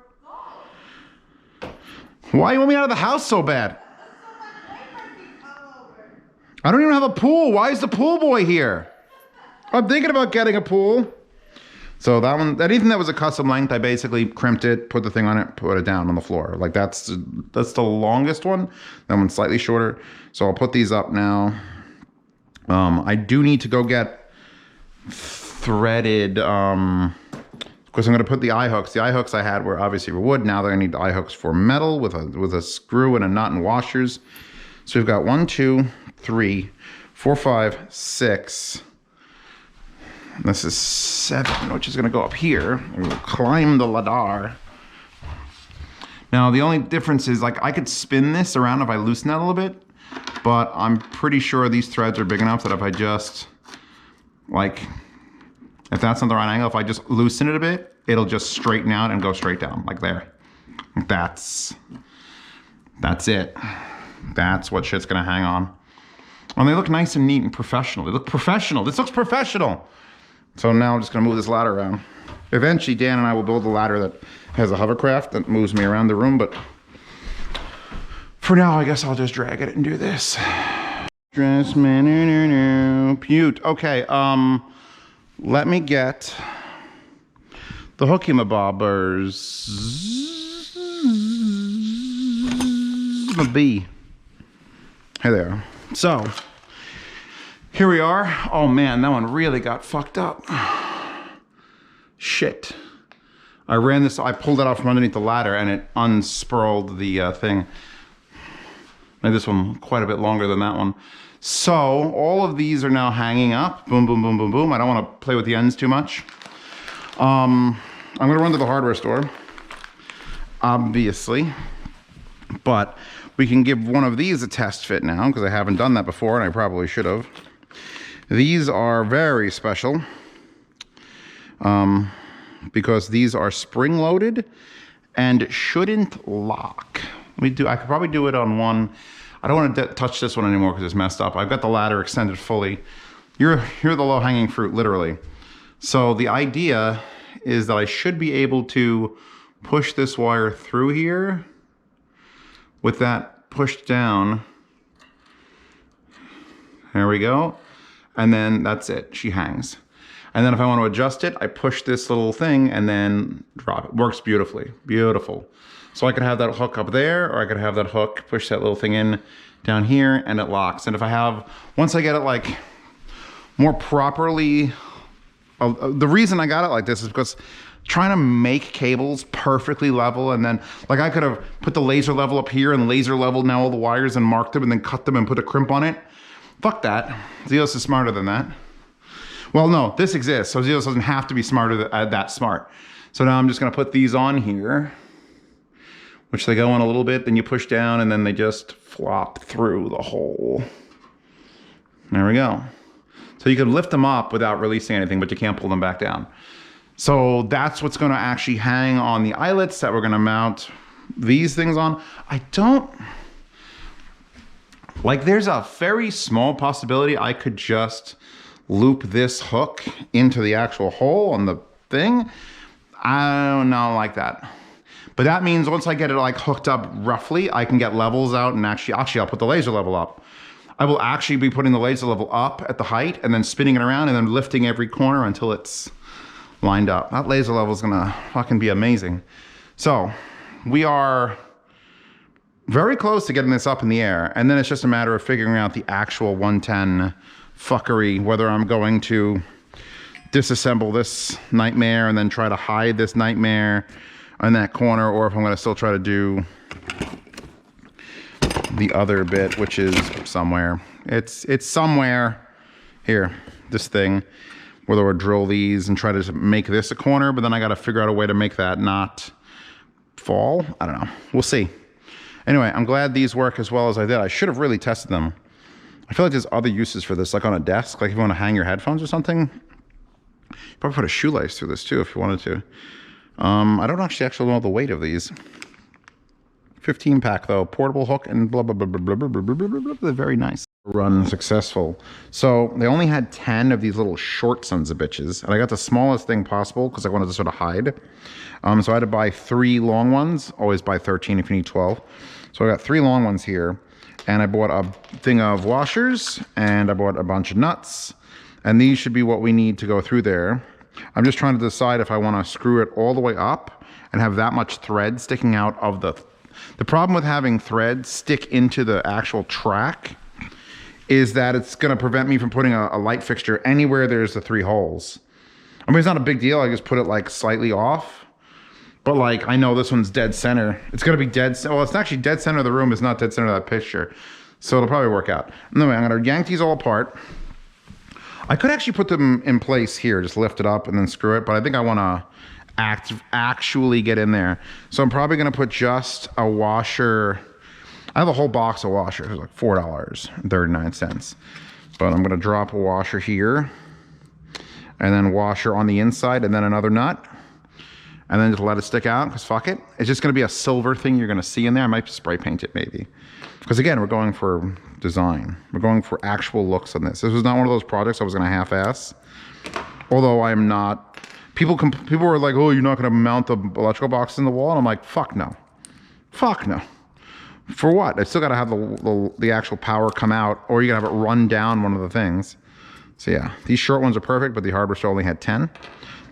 Speaker 1: Why you want me out of the house so bad? I don't even have a pool. Why is the pool boy here? I'm thinking about getting a pool. So that one, anything that was a custom length, I basically crimped it, put the thing on it, put it down on the floor. Like that's the longest one. That one's slightly shorter. So I'll put these up now. I do need to go get threaded, because I'm going to put the eye hooks. The eye hooks I had were obviously for wood. Now they're going to need the eye hooks for metal with a screw and a nut and washers. So we've got 1, 2, 3, 4, 5, 6. This is 7, which is going to go up here. We'll climb the ladder. Now the only difference is, like, I could spin this around if I loosen that a little bit, but I'm pretty sure these threads are big enough that if I just, like, if that's not the right angle, if I just loosen it a bit, it'll just straighten out and go straight down, like there. That's it. That's what shit's gonna hang on. And they look nice and neat and professional. They look professional. This looks professional. So now I'm just gonna move this ladder around. Eventually, Dan and I will build a ladder that has a hovercraft that moves me around the room, but for now, I guess I'll just drag it and do this. Dress man, Pute. Okay, let me get the hookemabobbers. The B. Here they are. So, here we are. Oh man, that one really got fucked up. Shit. I pulled it out from underneath the ladder and it unspurled the thing. Made this one quite a bit longer than that one. So, all of these are now hanging up. Boom, boom, boom, boom, boom. I don't want to play with the ends too much. I'm going to run to the hardware store, obviously. But we can give one of these a test fit now, because I haven't done that before, and I probably should have. These are very special, because these are spring-loaded and shouldn't lock. I could probably do it on one. I don't want to touch this one anymore because it's messed up. I've got the ladder extended fully. You're the low-hanging fruit, literally. So the idea is that I should be able to push this wire through here with that pushed down. There we go. And then that's it. She hangs. And then if I want to adjust it, I push this little thing and then drop it. Works beautifully. Beautiful. So I could have that hook up there, or I could have that hook, push that little thing in down here, and it locks. And if once I get it like more properly, the reason I got it like this is because trying to make cables perfectly level, and then like I could have put the laser level up here and laser leveled now all the wires and marked them and then cut them and put a crimp on it. Fuck that. Zeos is smarter than that. Well, no, this exists, so Zeos doesn't have to be that smart. So now I'm just gonna put these on here, which they go on a little bit, then you push down and then they just flop through the hole. There we go. So you can lift them up without releasing anything, but you can't pull them back down. So that's what's gonna actually hang on the eyelets that we're gonna mount these things on. There's a very small possibility I could just loop this hook into the actual hole on the thing. I don't know like that. But that means once I get it like hooked up roughly, I can get levels out and actually I'll put the laser level up. I will actually be putting the laser level up at the height and then spinning it around and then lifting every corner until it's lined up. That laser level is gonna fucking be amazing. So we are very close to getting this up in the air, and then it's just a matter of figuring out the actual 110 fuckery, whether I'm going to disassemble this nightmare and then try to hide this nightmare in that corner, or if I'm going to still try to do the other bit, which is somewhere. It's somewhere here, this thing, whether we'll drill these and try to make this a corner, but then I got to figure out a way to make that not fall. I don't know. We'll see. Anyway, I'm glad these work as well as I did. I should have really tested them. I feel like there's other uses for this, like on a desk, like if you want to hang your headphones or something. You probably put a shoelace through this too if you wanted to. I don't actually know the weight of these. 15 pack though, portable hook and blah, blah, blah, blah, blah, blah, blah, blah, blah, blah, blah. Very nice. Run successful. So they only had 10 of these little short sons of bitches. And I got the smallest thing possible because I wanted to sort of hide. So I had to buy 3 long ones. Always buy 13 if you need 12. So I got 3 long ones here. And I bought a thing of washers and I bought a bunch of nuts. And these should be what we need to go through there. I'm just trying to decide if I want to screw it all the way up and have that much thread sticking out of the problem with having thread stick into the actual track is that it's going to prevent me from putting a light fixture anywhere there's the 3 holes. I mean, it's not a big deal. I just put it like slightly off. But like, I know this one's dead center. It's going to be dead. Well, it's actually dead center of the room. It's not dead center of that picture. So it'll probably work out. Anyway, I'm going to yank these all apart. I could actually put them in place here. Just lift it up and then screw it. But I think I want to actually get in there. So I'm probably going to put just a washer. I have a whole box of washers. It's like $4.39. But I'm going to drop a washer here. And then washer on the inside. And then another nut. And then just let it stick out, because fuck it. It's just going to be a silver thing you're going to see in there. I might spray paint it maybe. Because again, we're going for design. We're going for actual looks on this. This was not one of those projects I was going to half-ass. Although I'm not. People were like, oh, you're not going to mount the electrical box in the wall? And I'm like, fuck no. Fuck no. For what? I still got to have the actual power come out, or you got to have it run down one of the things. So yeah, these short ones are perfect, but the hardware store only had 10.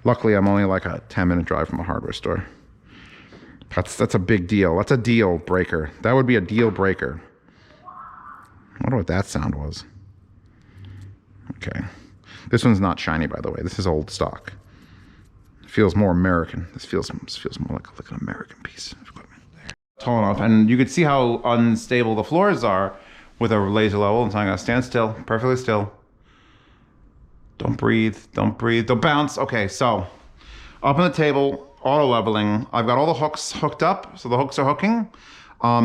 Speaker 1: Luckily, I'm only like a 10-minute drive from a hardware store. That's a big deal. That's a deal breaker. That would be a deal breaker. I wonder what that sound was. Okay. This one's not shiny, by the way. This is old stock. It feels more American. This feels more like an American piece of equipment. There. Tall enough, and you could see how unstable the floors are with a laser level. And so I'm gonna stand still, perfectly still. Don't breathe, don't breathe, don't bounce. Okay, so up on the table, auto leveling. I've got all the hooks hooked up, so the hooks are hooking.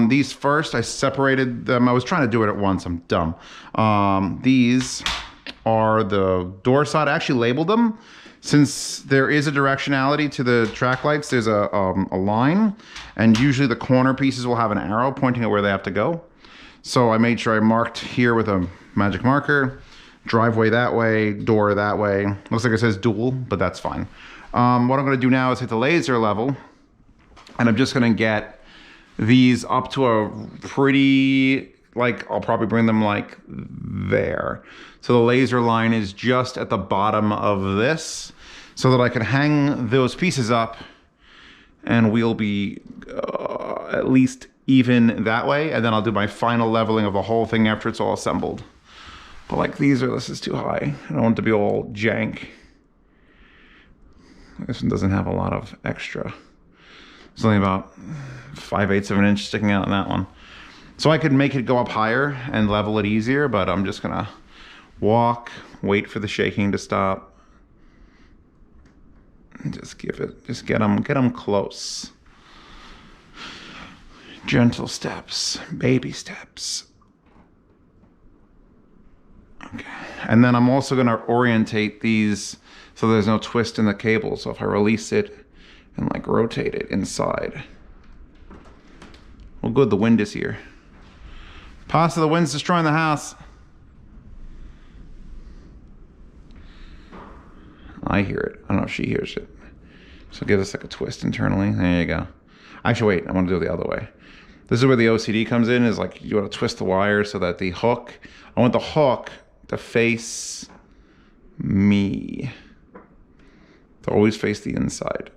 Speaker 1: These first, I separated them. I was trying to do it at once, I'm dumb. These are the door side. I actually labeled them. Since there is a directionality to the track lights, there's a line, and usually the corner pieces will have an arrow pointing at where they have to go. So I made sure I marked here with a magic marker. Driveway that way, door that way. Looks like it says dual, but that's fine. What I'm gonna do now is hit the laser level, and I'm just gonna get these up to a pretty, like, I'll probably bring them like there. So the laser line is just at the bottom of this, so that I can hang those pieces up, and we'll be at least even that way, and then I'll do my final leveling of the whole thing after it's all assembled. But like this is too high. I don't want it to be all jank. This one doesn't have a lot of extra. There's only about 5/8 of an inch sticking out in that one. So I could make it go up higher and level it easier, but I'm just gonna walk, wait for the shaking to stop. And just get them close. Gentle steps, baby steps. Okay. And then I'm also going to orientate these so there's no twist in the cable. So if I release it and like rotate it inside. Well, good, the wind is here. Pasta, the wind's destroying the house. I hear it. I don't know if she hears it. So give us like a twist internally. There you go. Actually, wait, I want to do it the other way. This is where the OCD comes in, is like you want to twist the wire so that the hook, I want the hook to face me. To always face the inside.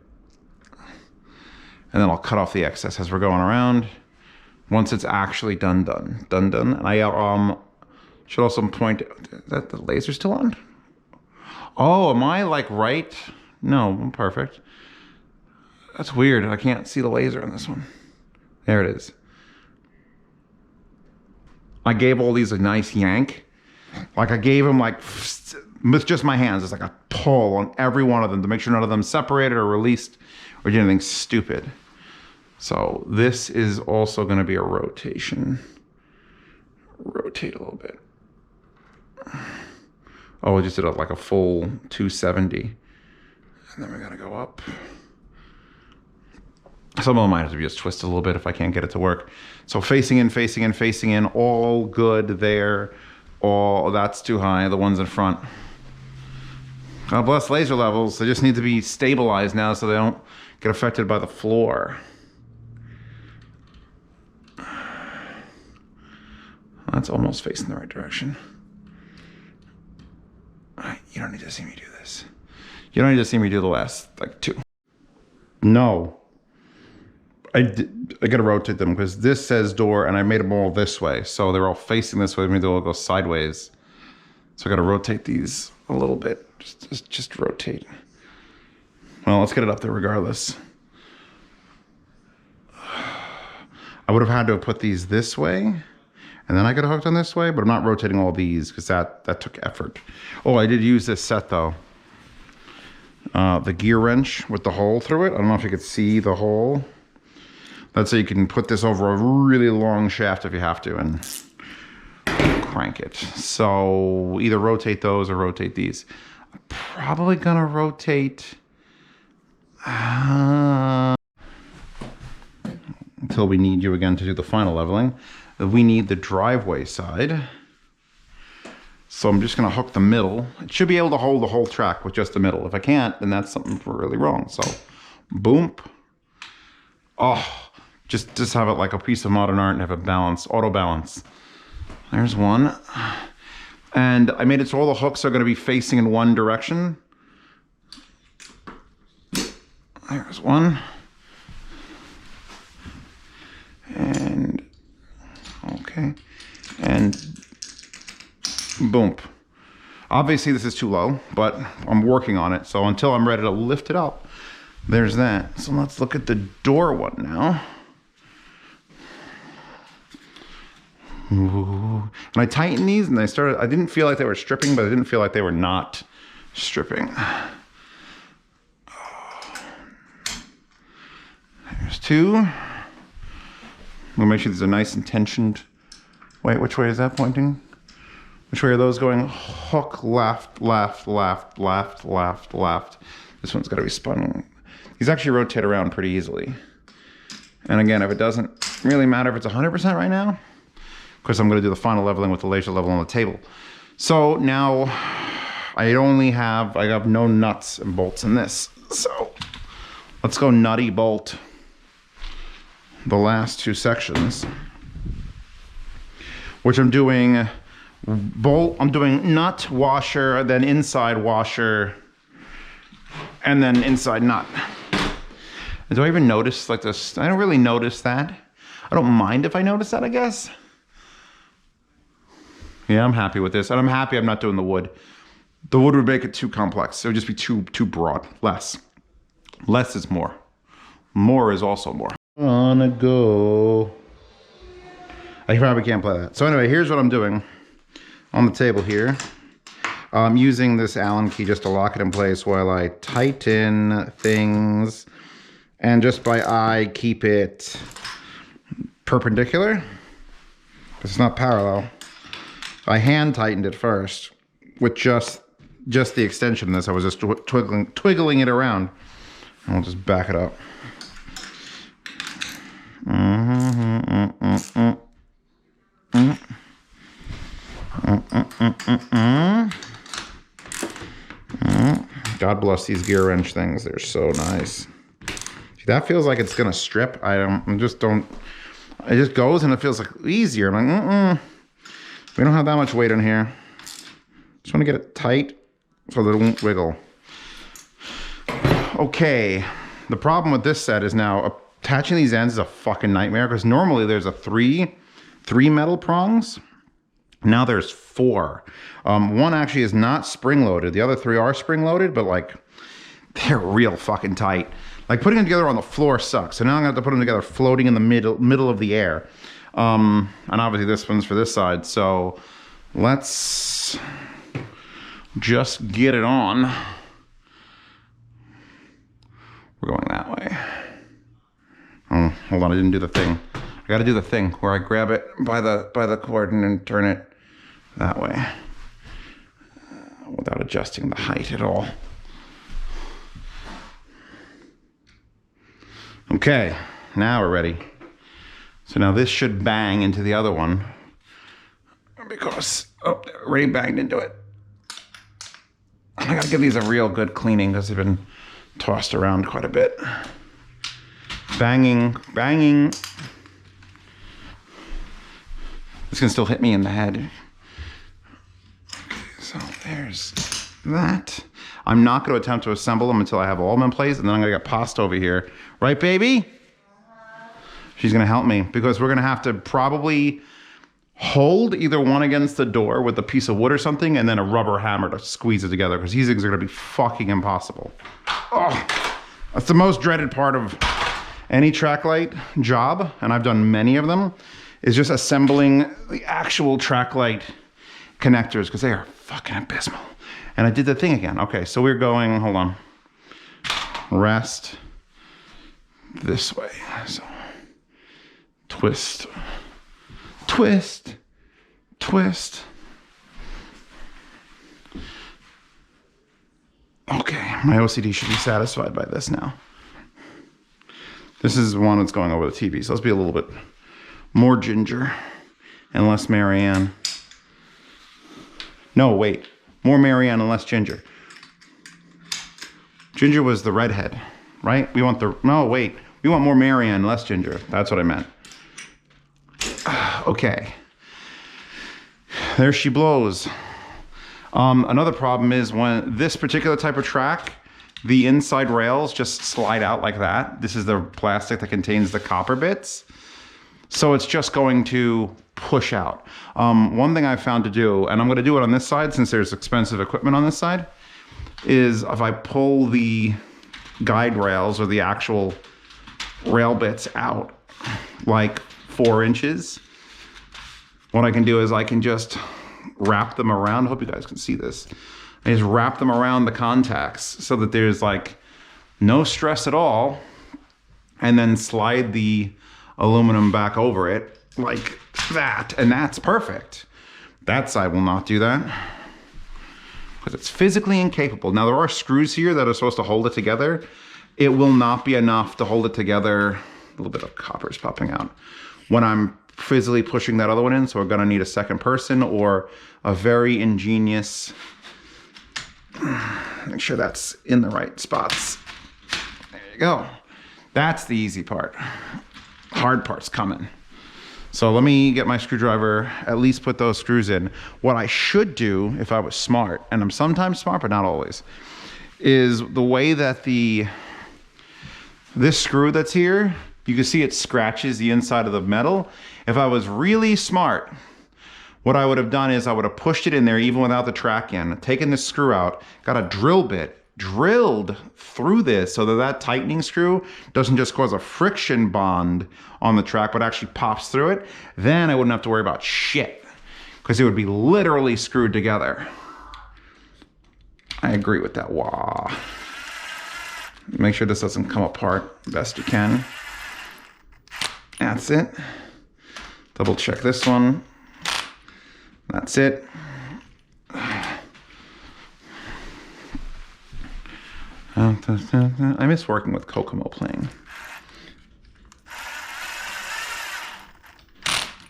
Speaker 1: And then I'll cut off the excess as we're going around. Once it's actually done. And I should also point, is that the laser still on? Oh, am I like right? No, I'm perfect. That's weird. I can't see the laser on this one. There it is. I gave all these a nice yank. Like I gave them like, with just my hands, it's like a pull on every one of them to make sure none of them separated or released or did anything stupid. So this is also going to be a rotation. Rotate a little bit. Oh, I just did like a full 270. And then we're going to go up. Some of them might have to be just twisted a little bit if I can't get it to work. So facing in, facing in, facing in, all good there. All, that's too high, the ones in front. God bless laser levels. They just need to be stabilized now so they don't get affected by the floor. That's almost facing the right direction. All right, you don't need to see me do this. You don't need to see me do the last, like, 2. No. I gotta rotate them because this says door and I made them all this way. So they're all facing this way. Maybe they'll go sideways. So I gotta rotate these a little bit. Just rotate. Well, let's get it up there regardless. I would have had to have put these this way and then I could have hooked on this way, but I'm not rotating all these because that took effort. Oh, I did use this set though. The gear wrench with the hole through it. I don't know if you could see the hole. That's so you can put this over a really long shaft if you have to and crank it. So either rotate those or rotate these. I'm probably gonna rotate until we need you again to do the final leveling. We need the driveway side. So I'm just gonna hook the middle. It should be able to hold the whole track with just the middle. If I can't, then that's something really wrong. So boom. Oh, just have it like a piece of modern art and have it balance, auto balance. There's one. And I made it so all the hooks are gonna be facing in one direction. There's one. And, okay. And boom. Obviously this is too low, but I'm working on it. So until I'm ready to lift it up, there's that. So let's look at the door one now. Ooh. And I tightened these and I didn't feel like they were stripping, but I didn't feel like they were not stripping. There's 2. We'll make sure these are nice and tensioned. Wait, which way is that pointing? Which way are those going? Hook left, left, left, left, left, left. This one's gotta be spun. These actually rotate around pretty easily. And again, if it doesn't really matter if it's 100% right now, of course I'm gonna do the final leveling with the laser level on the table. So now I have no nuts and bolts in this. So let's go nutty bolt the last 2 sections, which I'm doing I'm doing nut, washer, then inside washer, and then inside nut. Do I even notice like this? I don't really notice that. I don't mind if I notice that, I guess. Yeah, I'm happy with this. And I'm happy I'm not doing the wood. The wood would make it too complex. It would just be too broad. Less. Less is more. More is also more. On a go. I probably can't play that. So anyway, here's what I'm doing on the table here. I'm using this Allen key just to lock it in place while I tighten things. And just by eye, keep it perpendicular. It's not parallel. I hand tightened it first with just the extension of this. I was just twiggling it around. And we'll just back it up. God bless these gear wrench things. They're so nice. See, that feels like it's gonna strip. It just goes and it feels like easier. I'm like, we don't have that much weight in here. Just want to get it tight so that it won't wiggle. Okay, the problem with this set is now attaching these ends is a fucking nightmare because normally there's a three metal prongs. Now there's 4. One actually is not spring loaded. The other 3 are spring loaded, but like they're real fucking tight. Like putting them together on the floor sucks. So now I'm gonna have to put them together floating in the middle of the air. And obviously this one's for this side. So let's just get it on. We're going that way. Oh, hold on, I didn't do the thing. I gotta do the thing where I grab it by the cord and then turn it that way. Without adjusting the height at all. Okay, now we're ready. So now this should bang into the other one because, oh, they already banged into it. I gotta give these a real good cleaning because they've been tossed around quite a bit. Banging, banging. This can still hit me in the head. Okay, so there's that. I'm not going to attempt to assemble them until I have all of them in place, and then I'm going to get pasta over here. Right, baby? She's going to help me because we're going to have to probably hold either one against the door with a piece of wood or something, and then a rubber hammer to squeeze it together because these things are going to be fucking impossible. Oh, that's the most dreaded part of any track light job, and I've done many of them, is just assembling the actual track light connectors because they are fucking abysmal. And I did the thing again. Okay, so we're going, hold on. Rest this way. So twist, twist, twist. Okay, my OCD should be satisfied by this now. This is the one that's going over the TV, so let's be a little bit more Ginger and less Marianne. No, wait. More Marianne and less Ginger. Ginger was the redhead, right? We want the, no, wait. We want more Marianne and less Ginger. That's what I meant. Okay. There she blows. Another problem is when this particular type of track, the inside rails just slide out like that. This is the plastic that contains the copper bits. So it's just going to push out. One thing I've found to do, and I'm going to do it on this side since there's expensive equipment on this side, is if I pull the guide rails or the actual rail bits out like 4 inches, what I can do is I can just wrap them around. I hope you guys can see this. I just wrap them around the contacts so that there's like no stress at all, and then slide the aluminum back over it like that, and that's perfect. That side will not do that because it's physically incapable. Now there are screws here that are supposed to hold it together. It will not be enough to hold it together. A little bit of copper is popping out when I'm physically pushing that other one in, so we're gonna need a second person or a very ingenious, make sure that's in the right spots. There you go. That's the easy part. Hard part's coming. So let me get my screwdriver, at least put those screws in. What I should do if I was smart, and I'm sometimes smart but not always, is the way that this screw that's here, you can see it scratches the inside of the metal. If I was really smart, what I would have done is I would have pushed it in there even without the track in, taken this screw out, got a drill bit, drilled through this so that that tightening screw doesn't just cause a friction bond on the track, but actually pops through it. Then I wouldn't have to worry about shit because it would be literally screwed together. I agree with that. Wow. Make sure this doesn't come apart best you can. That's it. Double check this one. That's it. I miss working with Kokomo playing.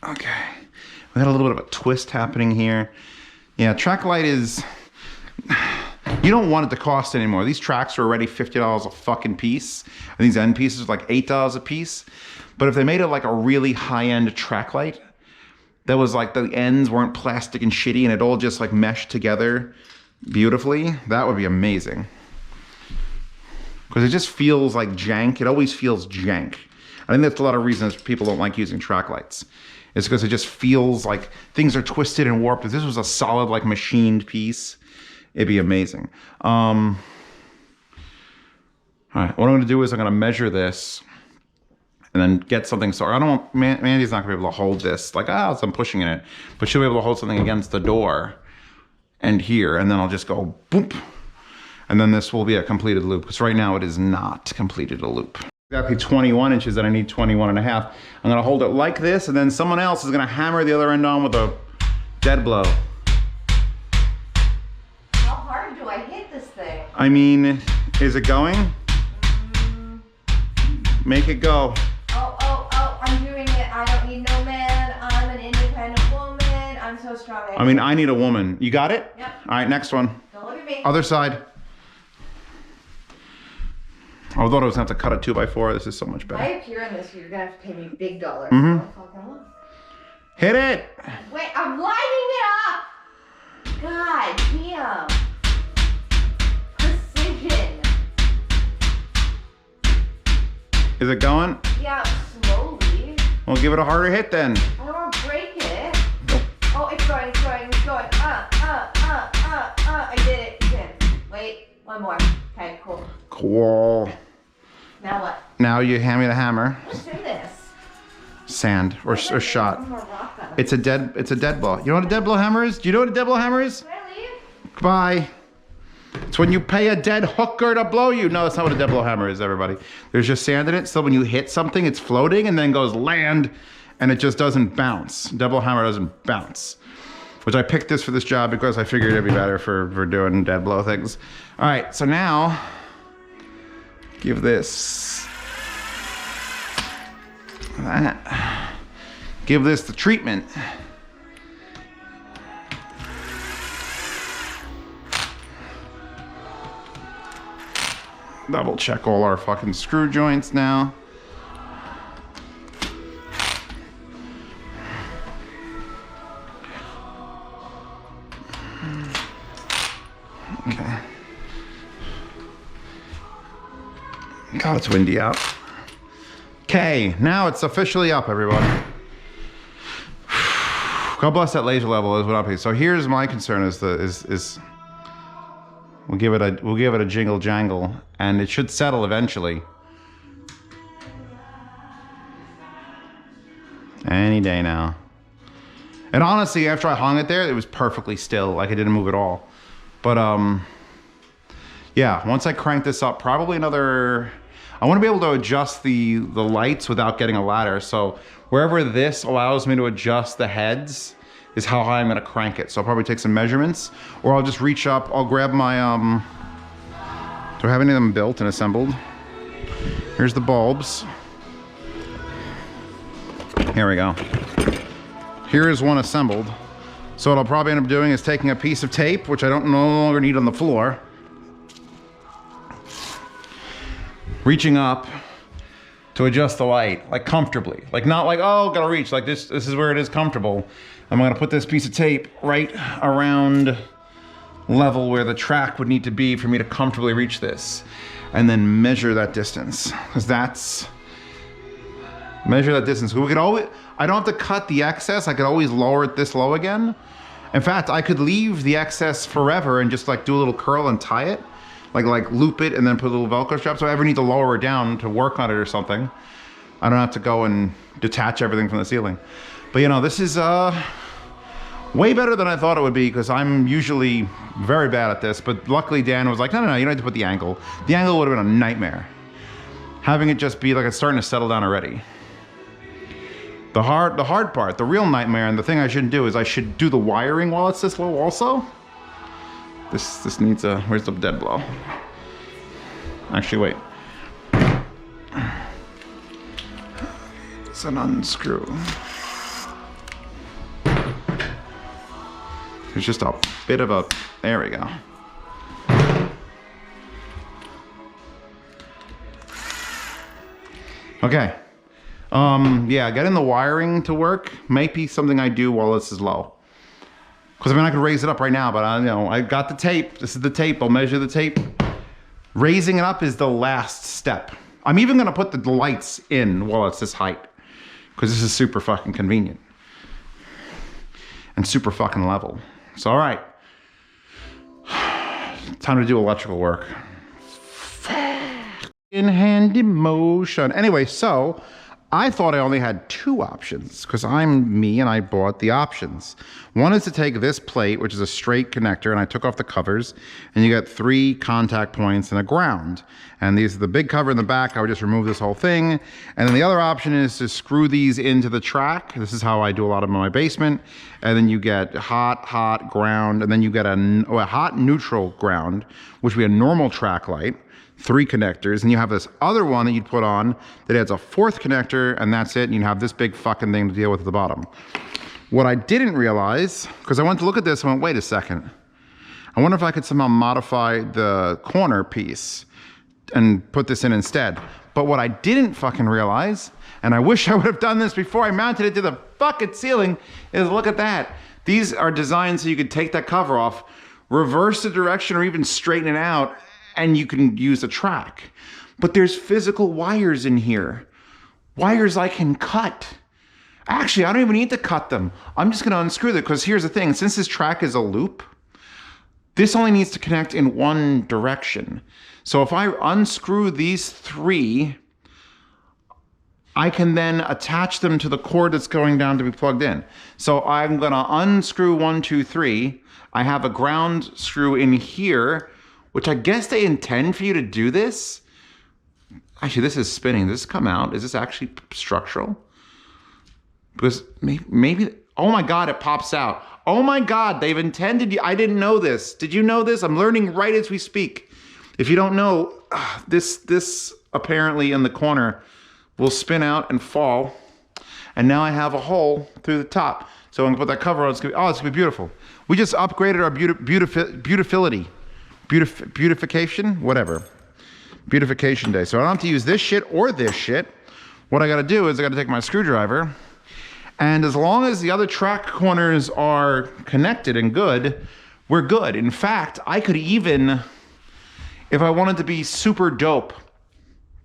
Speaker 1: Okay, we got a little bit of a twist happening here. Yeah, track light is, you don't want it to cost anymore. These tracks are already $50 a fucking piece, and these end pieces are like $8 a piece. But if they made it like a really high-end track light, that was like the ends weren't plastic and shitty and it all just like meshed together beautifully, that would be amazing. Because it just feels like jank. It always feels jank. I think that's a lot of reasons people don't like using track lights. It's because it just feels like things are twisted and warped. If this was a solid, like machined piece, it'd be amazing. All right, what I'm gonna do is I'm gonna measure this and then get something. So I don't, Mandy's not gonna be able to hold this like, as I'm pushing in it, but she'll be able to hold something against the door and here, and then I'll just go boop. And then this will be a completed loop, because right now it is not completed a loop. Exactly 21 inches, and I need 21 and a half. I'm gonna hold it like this, and then someone else is gonna hammer the other end on with a dead blow.
Speaker 3: How hard do I hit this thing?
Speaker 1: I mean, is it going? Make it go.
Speaker 3: Oh, I'm doing it. I don't need no man. I'm an independent woman. I'm so strong.
Speaker 1: I mean, I need a woman. You got it?
Speaker 3: Yep.
Speaker 1: All right, next one.
Speaker 3: Don't look at me.
Speaker 1: Other side. I thought I was gonna have to cut a 2x4. This is so much
Speaker 3: If
Speaker 1: better.
Speaker 3: I appear in this, you're gonna have to pay me big dollars.
Speaker 1: Mhm.
Speaker 3: Don't fucking look.
Speaker 1: Hit it.
Speaker 3: Wait, I'm lining it up. God damn. Precision.
Speaker 1: Is it going?
Speaker 3: Yeah, slowly.
Speaker 1: Well, give it a harder hit then.
Speaker 3: I don't want to break it.
Speaker 1: Nope.
Speaker 3: Oh, it's going. I did it. Good. Wait, one more. Okay, cool.
Speaker 1: Cool.
Speaker 3: Now what?
Speaker 1: Now you hand me the hammer.
Speaker 3: What's in this?
Speaker 1: Sand or shot.
Speaker 3: One more rock on it.
Speaker 1: It's a dead blow. You know what a dead blow hammer is? Do you know what a dead blow hammer is?
Speaker 3: Can I leave?
Speaker 1: Goodbye. It's when you pay a dead hooker to blow you. No, that's not what a dead blow hammer is, everybody. There's just sand in it, so when you hit something, it's floating and then goes land, and it just doesn't bounce. Dead blow hammer doesn't bounce. Which I picked this for this job because I figured it'd be better for doing dead blow things. All right, so now, give this that. Give this the treatment. Double check all our fucking screw joints now. Okay. God, it's windy out. Okay, now it's officially up, everyone. God bless that laser level is what I'm. So here's my concern: is we'll give it a jingle jangle, and it should settle eventually. Any day now. And honestly, after I hung it there, it was perfectly still, like it didn't move at all. But yeah, once I crank this up, probably another. I want to be able to adjust the lights without getting a ladder. So wherever this allows me to adjust the heads is how high I'm going to crank it. So I'll probably take some measurements, or I'll just reach up. I'll grab my do I have any of them built and assembled? Here's the bulbs. Here we go. Here is one assembled. So what I'll probably end up doing is taking a piece of tape, which I don't no longer need on the floor, reaching up to adjust the light, like comfortably, like not like, oh, gotta reach, like this is where it is comfortable. I'm gonna put this piece of tape right around level where the track would need to be for me to comfortably reach this, and then measure that distance, because measure that distance. We could always, I don't have to cut the excess, I could always lower it this low again. In fact, I could leave the excess forever and just like do a little curl and tie it, like loop it and then put a little Velcro strap. So I ever need to lower it down to work on it or something, I don't have to go and detach everything from the ceiling. But you know, this is way better than I thought it would be, because I'm usually very bad at this. But luckily Dan was like, no, you don't have to put the angle. The angle would have been a nightmare. Having it just be like it's starting to settle down already. The hard part, the real nightmare, and the thing I shouldn't do is I should do the wiring while it's this low also. This needs a, where's the dead blow? Actually, wait. It's an unscrew. There's just a bit of a, there we go. Okay. Yeah, getting the wiring to work might be something I do while this is low. Because I mean, I could raise it up right now, but I got the tape. This is the tape. I'll measure the tape. Raising it up is the last step. I'm even gonna put the lights in while it's this height, because this is super fucking convenient and super fucking level. So all right, time to do electrical work. In hand emotion. Anyway, so I thought I only had 2 options because I'm me and I bought the options. One is to take this plate, which is a straight connector, and I took off the covers, and you get 3 contact points and a ground. And these are the big cover in the back. I would just remove this whole thing. And then the other option is to screw these into the track. This is how I do a lot of them in my basement. And then you get hot, ground, and then you get a hot neutral ground, which would be a normal track light. 3 connectors, and you have this other one that you'd put on that adds a 4th connector, and that's it, and you have this big fucking thing to deal with at the bottom. What I didn't realize, because I went to look at this and went, wait a second, I wonder if I could somehow modify the corner piece and put this in instead. But what I didn't fucking realize, and I wish I would have done this before I mounted it to the fucking ceiling, is look at that. These are designed so you could take that cover off, reverse the direction, or even straighten it out, and you can use the track. But there's physical wires in here. Wires I can cut. Actually, I don't even need to cut them. I'm just gonna unscrew them, because here's the thing, since this track is a loop, this only needs to connect in one direction. So if I unscrew these 3, I can then attach them to the cord that's going down to be plugged in. So I'm gonna unscrew 1, 2, 3. I have a ground screw in here, which I guess they intend for you to do this. Actually, this is spinning. Does this come out? Is this actually structural? Because maybe, oh my God, it pops out. Oh my God, they've intended you. I didn't know this. Did you know this? I'm learning right as we speak. If you don't know, this apparently in the corner will spin out and fall. And now I have a hole through the top. So I'm gonna put that cover on. It's gonna be beautiful. We just upgraded our beautification, whatever. Beautification day. So I don't have to use this shit or this shit. What I gotta do is I gotta take my screwdriver, and as long as the other track corners are connected and good, we're good. In fact, I could even, if I wanted to be super dope,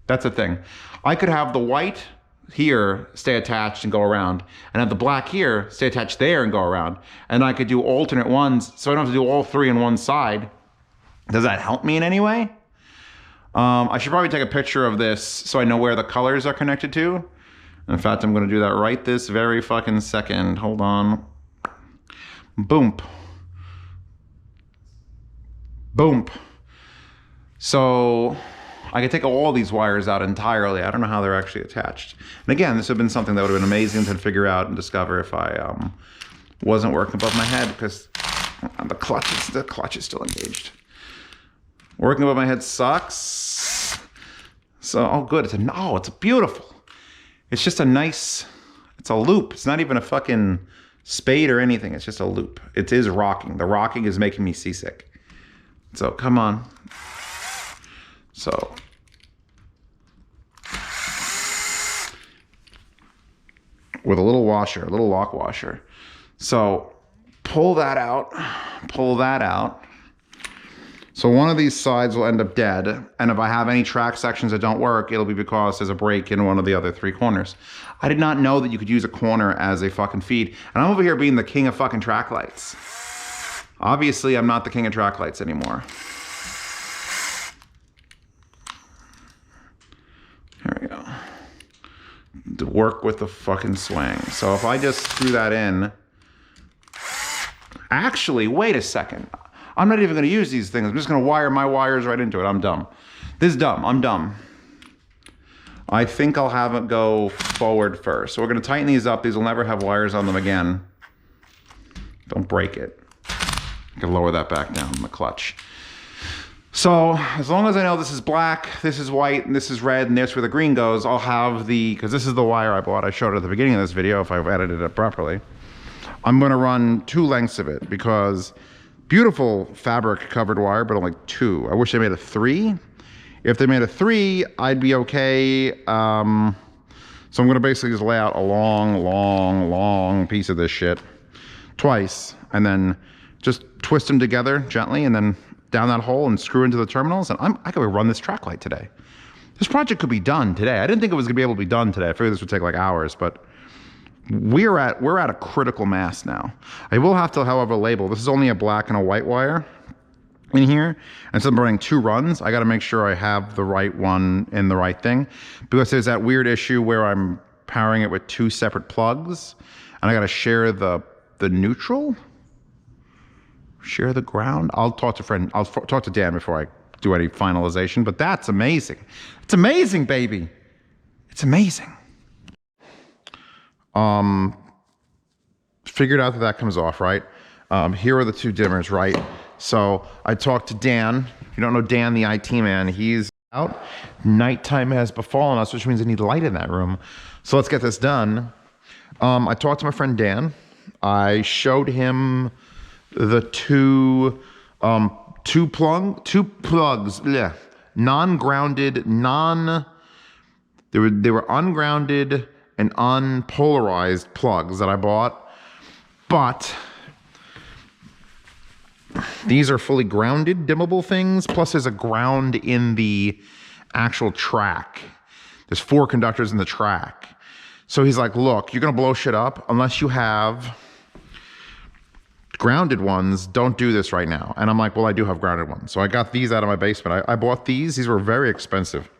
Speaker 1: that's the thing. I could have the white here stay attached and go around, and have the black here stay attached there and go around. And I could do alternate ones, so I don't have to do all 3 on one side. Does that help me in any way? I should probably take a picture of this so I know where the colors are connected to. In fact, I'm gonna do that right this very fucking second. Hold on. Boom. Boom. So I could take all these wires out entirely. I don't know how they're actually attached. And again, this would have been something that would have been amazing to figure out and discover if I wasn't working above my head, because the clutch is still engaged. Working above my head sucks. So, oh good, it's beautiful. It's just a nice, it's a loop. It's not even a fucking spade or anything. It's just a loop. It is rocking. The rocking is making me seasick. So, come on. So, with a little washer, a little lock washer. So, pull that out, pull that out. So one of these sides will end up dead, and if I have any track sections that don't work, it'll be because there's a break in one of the other 3 corners. I did not know that you could use a corner as a fucking feed, and I'm over here being the king of fucking track lights. Obviously, I'm not the king of track lights anymore. Here we go. To work with the fucking swing. So if I just screw that in, actually, wait a second. I'm not even gonna use these things. I'm just gonna wire my wires right into it. I'm dumb. This is dumb, I'm dumb. I think I'll have it go forward first. So we're gonna tighten these up. These will never have wires on them again. Don't break it. I can lower that back down in the clutch. So as long as I know this is black, this is white, and this is red, and there's where the green goes, I'll have the, because this is the wire I bought. I showed it at the beginning of this video if I've edited it properly. I'm gonna run 2 lengths of it because beautiful fabric covered wire, but only 2. I wish they made a 3. If they made a 3, I'd be okay. So I'm gonna basically just lay out a long piece of this shit twice, and then just twist them together gently, and then down that hole and screw into the terminals, and I could run this track light today. This project could be done today. I didn't think it was gonna be able to be done today. I figured this would take like hours, but we're at a critical mass now. I will have to, however, label. This is only a black and a white wire in here, and so I'm running 2 runs. I got to make sure I have the right one in the right thing, because there's that weird issue where I'm powering it with 2 separate plugs. And I got to share the neutral, share the ground. I'll talk to Dan before I do any finalization, but that's amazing. It's amazing, baby. It's amazing. Figured out that comes off, right? Here are the 2 dimmers, right? So I talked to Dan. If you don't know Dan, the IT man, he's out. Nighttime has befallen us, which means I need light in that room. So let's get this done. I talked to my friend Dan. I showed him the 2 plugs, non-grounded, they were ungrounded and unpolarized plugs that I bought, but these are fully grounded, dimmable things, plus there's a ground in the actual track. There's 4 conductors in the track. So he's like, look, you're gonna blow shit up unless you have grounded ones. Don't do this right now. And I'm like, well, I do have grounded ones. So I got these out of my basement. I bought these. These were very expensive.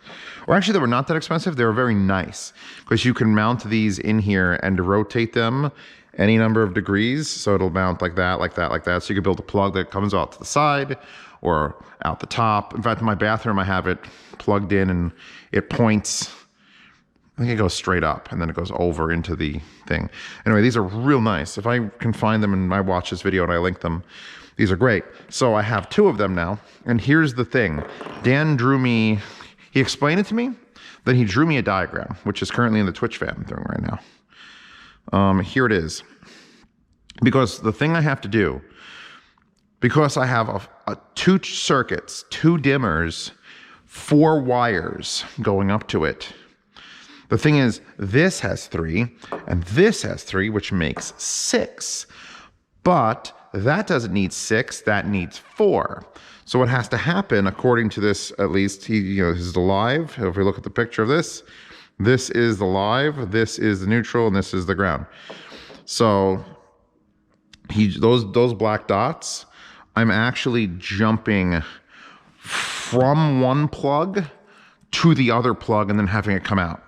Speaker 1: Or actually, they were not that expensive. They were very nice because you can mount these in here and rotate them any number of degrees. So it'll mount like that, like that, like that. So you can build a plug that comes out to the side or out the top. In fact, in my bathroom, I have it plugged in and it points. I think it goes straight up and then it goes over into the thing. Anyway, these are real nice. If I can find them and I watch this video and I link them, these are great. So I have 2 of them now. And here's the thing. Dan drew me, he explained it to me, then he drew me a diagram, which is currently in the Twitch fan I'm doing right now. Here it is. Because the thing I have to do, because I have 2 circuits, 2 dimmers, 4 wires going up to it. The thing is, this has 3, and this has 3, which makes 6. But that doesn't need 6, that needs 4. So what has to happen, according to this, at least, this is the live. If we look at the picture of this, this is the live, this is the neutral, and this is the ground. So those black dots, I'm actually jumping from one plug to the other plug and then having it come out.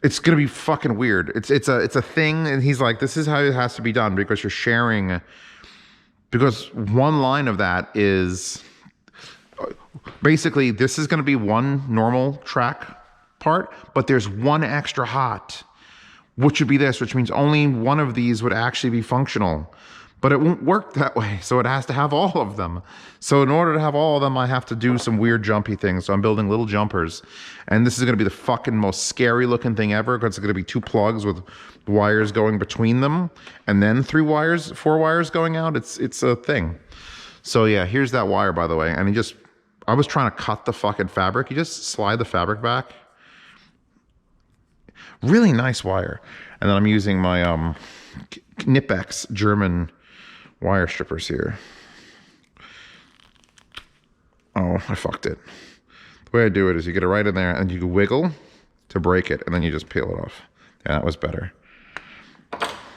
Speaker 1: It's gonna be fucking weird. It's a thing, and he's like, this is how it has to be done because you're sharing. Because one line of that is basically this is gonna be one normal track part, but there's one extra hot, which would be this, which means only one of these would actually be functional. But it won't work that way, so it has to have all of them. So in order to have all of them, I have to do some weird jumpy things. So I'm building little jumpers. And this is gonna be the fucking most scary looking thing ever because it's gonna be 2 plugs with wires going between them and then 4 wires going out. It's a thing. So yeah, here's that wire, by the way. And I was trying to cut the fucking fabric. You just slide the fabric back. Really nice wire. And then I'm using my Knipex German wire strippers here. Oh, I fucked it. The way I do it is you get it right in there and you wiggle to break it and then you just peel it off. Yeah, that was better.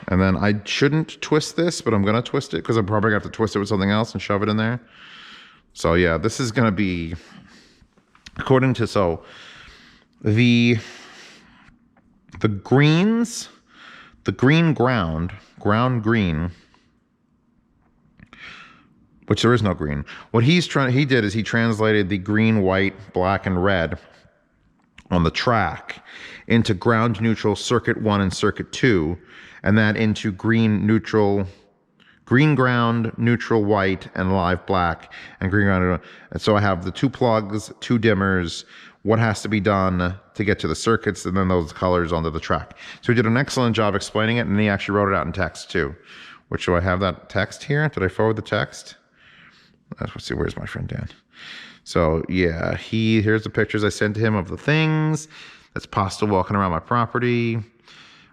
Speaker 1: And then I shouldn't twist this, but I'm gonna twist it because I'm probably gonna have to twist it with something else and shove it in there. So yeah, this is gonna be, according to, the greens, the green ground green, which there is no green. What he did is he translated the green, white, black, and red on the track into ground neutral circuit 1 and circuit 2, and that into green ground, neutral white, and live black, and green ground. And so I have the 2 plugs, 2 dimmers, what has to be done to get to the circuits, and then those colors onto the track. So he did an excellent job explaining it, and he actually wrote it out in text too. Which, do I have that text here? Did I forward the text? Let's see, where's my friend Dan? So yeah, here's the pictures I sent to him of the things. That's pasta walking around my property.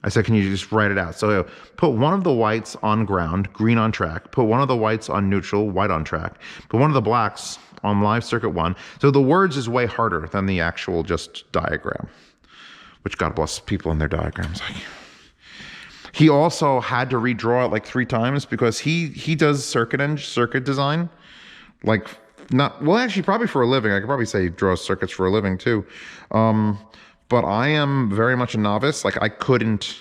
Speaker 1: I said, can you just write it out? So put one of the whites on ground, green on track. Put one of the whites on neutral, white on track. Put one of the blacks on live circuit 1. So the words is way harder than the actual just diagram, which God bless people in their diagrams. He also had to redraw it like 3 times because he does circuit design. Actually probably for a living. I could probably say he draws circuits for a living too. but I am very much a novice. Like I couldn't,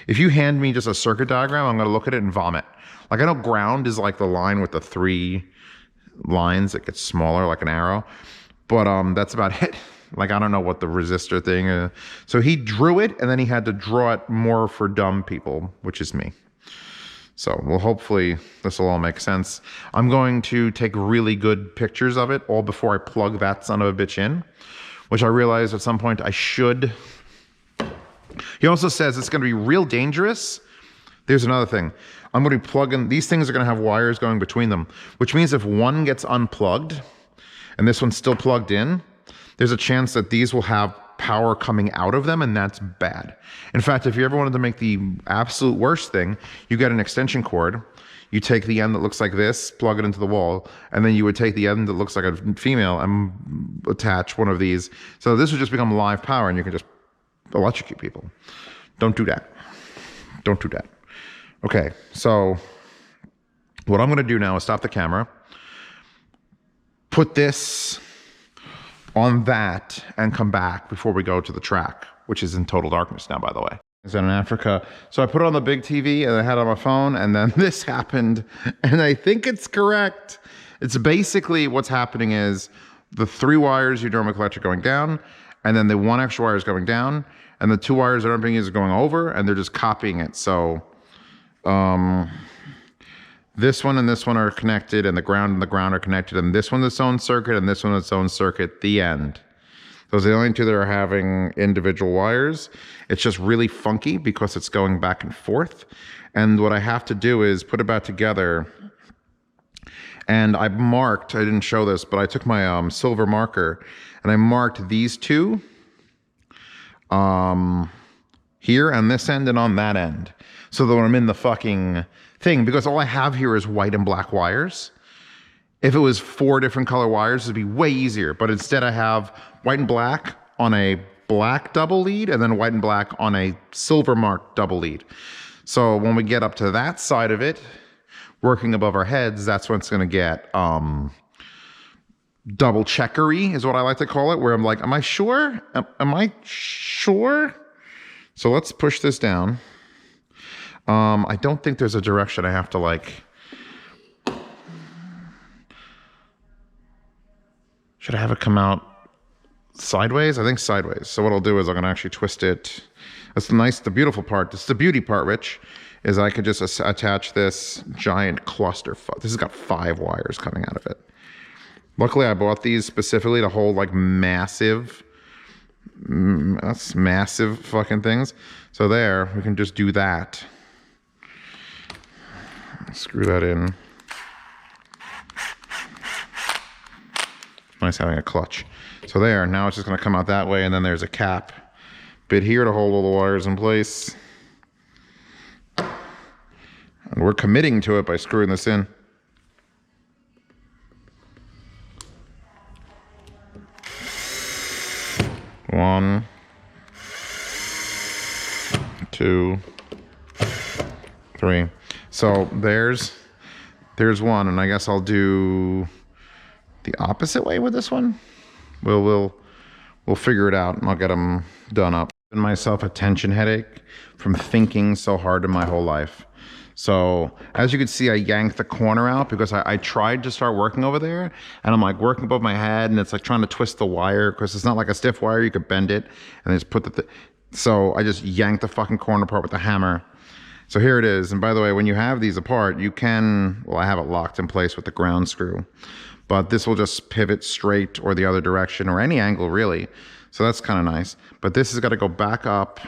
Speaker 1: if you hand me just a circuit diagram, I'm gonna look at it and vomit. Like I know ground is like the line with the 3 lines that gets smaller like an arrow, but that's about it. Like I don't know what the resistor thing is. So he drew it and then he had to draw it more for dumb people, which is me. So well, hopefully this will all make sense. I'm going to take really good pictures of it all before I plug that son of a bitch in, which I realized at some point I should. He also says it's going to be real dangerous. There's another thing. I'm going to be plugging, these things are going to have wires going between them, which means if one gets unplugged and this one's still plugged in, there's a chance that these will have power coming out of them, and that's bad. In fact, if you ever wanted to make the absolute worst thing, you get an extension cord, you take the end that looks like this, plug it into the wall, and then you would take the end that looks like a female and attach one of these. So this would just become live power, and you can just electrocute people. Don't do that. Don't do that. Okay, so what I'm going to do now is stop the camera, put this on that, and come back before we go to the track, which is in total darkness now, by the way. It's in Africa. So I put it on the big TV and I had it on my phone, and then this happened, and I think it's correct. It's basically what's happening is the 3 wires you normally collect are going down, and then the 1 extra wire is going down, and the 2 wires that aren't being used are going over, and they're just copying it. So this one and this one are connected, and the ground are connected, and this one's its own circuit, and this one's its own circuit, the end. Those are the only 2 that are having individual wires. It's just really funky because it's going back and forth. And what I have to do is put it back together. And I marked, I didn't show this, but I took my silver marker and I marked these 2 here on this end and on that end. So that when I'm in the fucking thing, because all I have here is white and black wires. If it was 4 different color wires, it'd be way easier. But instead I have white and black on a black double lead, and then white and black on a silver marked double lead. So when we get up to that side of it, working above our heads, that's when it's gonna get double checkery is what I like to call it, where I'm like, am I sure? Am I sure? So let's push this down. I don't think there's a direction I have to like. Should I have it come out sideways? I think sideways. So what I'll do is I'm gonna actually twist it. That's the nice, the beautiful part. This is the beauty part, Rich, is I could just attach this giant cluster. This has got 5 wires coming out of it. Luckily, I bought these specifically to hold like massive, that's massive fucking things. So there, we can just do that. Screw that in. Nice having a clutch. So there, now it's just gonna come out that way, and then there's a cap bit here to hold all the wires in place. And we're committing to it by screwing this in. One, 2, 3. So there's one, and I guess I'll do the opposite way with this one. We'll figure it out, and I'll get them done up. Given myself a tension headache from thinking so hard in my whole life. So as you can see, I yanked the corner out because I tried to start working over there, and I'm like working above my head, and it's like trying to twist the wire because it's not like a stiff wire. You could bend it and just put so I just yanked the fucking corner apart with the hammer. So here it is. And by the way, when you have these apart, you can, well, I have it locked in place with the ground screw, but this will just pivot straight or the other direction or any angle really. So that's kind of nice. But this has got to go back up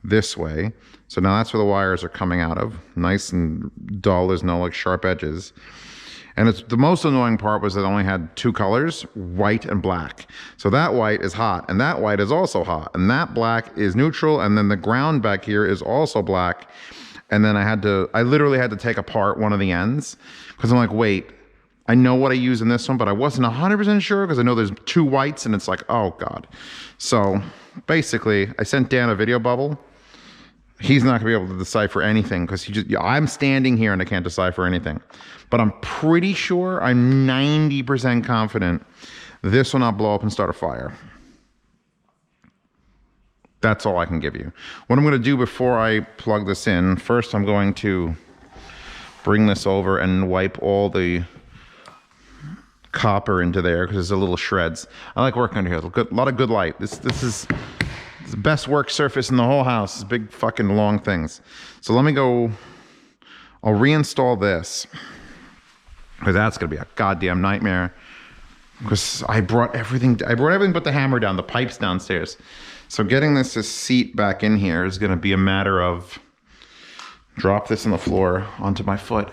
Speaker 1: this way. So now that's where the wires are coming out of. Nice and dull. There's no like sharp edges. And it's the most annoying part was that it only had 2 colors, white and black. So that white is hot, and that white is also hot, and that black is neutral, and then the ground back here is also black. And then I literally had to take apart one of the ends because I'm like, wait, I know what I use in this one, but I wasn't 100% sure because I know there's 2 whites, and it's like, oh God. So basically, I sent Dan a video bubble. He's not gonna be able to decipher anything because I'm standing here and I can't decipher anything. But I'm pretty sure, I'm 90% confident this will not blow up and start a fire. That's all I can give you. What I'm going to do before I plug this in, first I'm going to bring this over and wipe all the copper into there because there's a little shreds. I like working under here. A lot of good light. This is the best work surface in the whole house. These big fucking long things. So let me go. I'll reinstall this because that's gonna be a goddamn nightmare. Because I brought everything but the hammer down, the pipes downstairs. So getting this seat back in here is gonna be a matter of drop this on the floor onto my foot.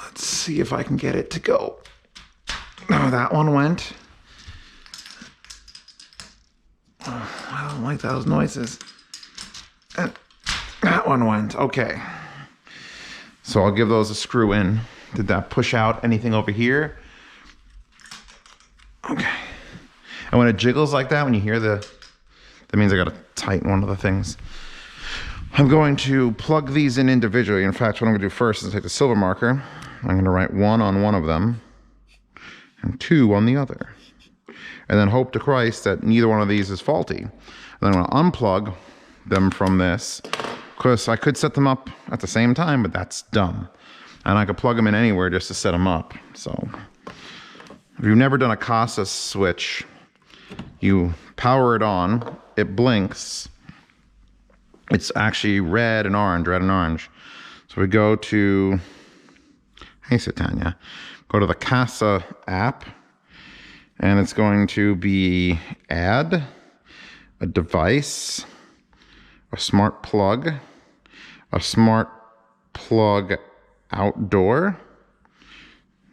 Speaker 1: Let's see if I can get it to go. Oh, that one went. Oh, I don't like those noises. And that one went. Okay. So I'll give those a screw in. Did that push out anything over here? Okay. And when it jiggles like that, when you hear that means I gotta tighten one of the things. I'm going to plug these in individually. In fact, what I'm gonna do first is take the silver marker. I'm gonna write 1 on one of them and 2 on the other. And then hope to Christ that neither one of these is faulty. And then I'm gonna unplug them from this, because I could set them up at the same time, but that's dumb. And I could plug them in anywhere just to set them up. So if you've never done a Casa switch, you power it on, it blinks. It's actually red and orange. So we go to, hey Satania, go to the Casa app, and it's going to be add a device, a smart plug outdoor.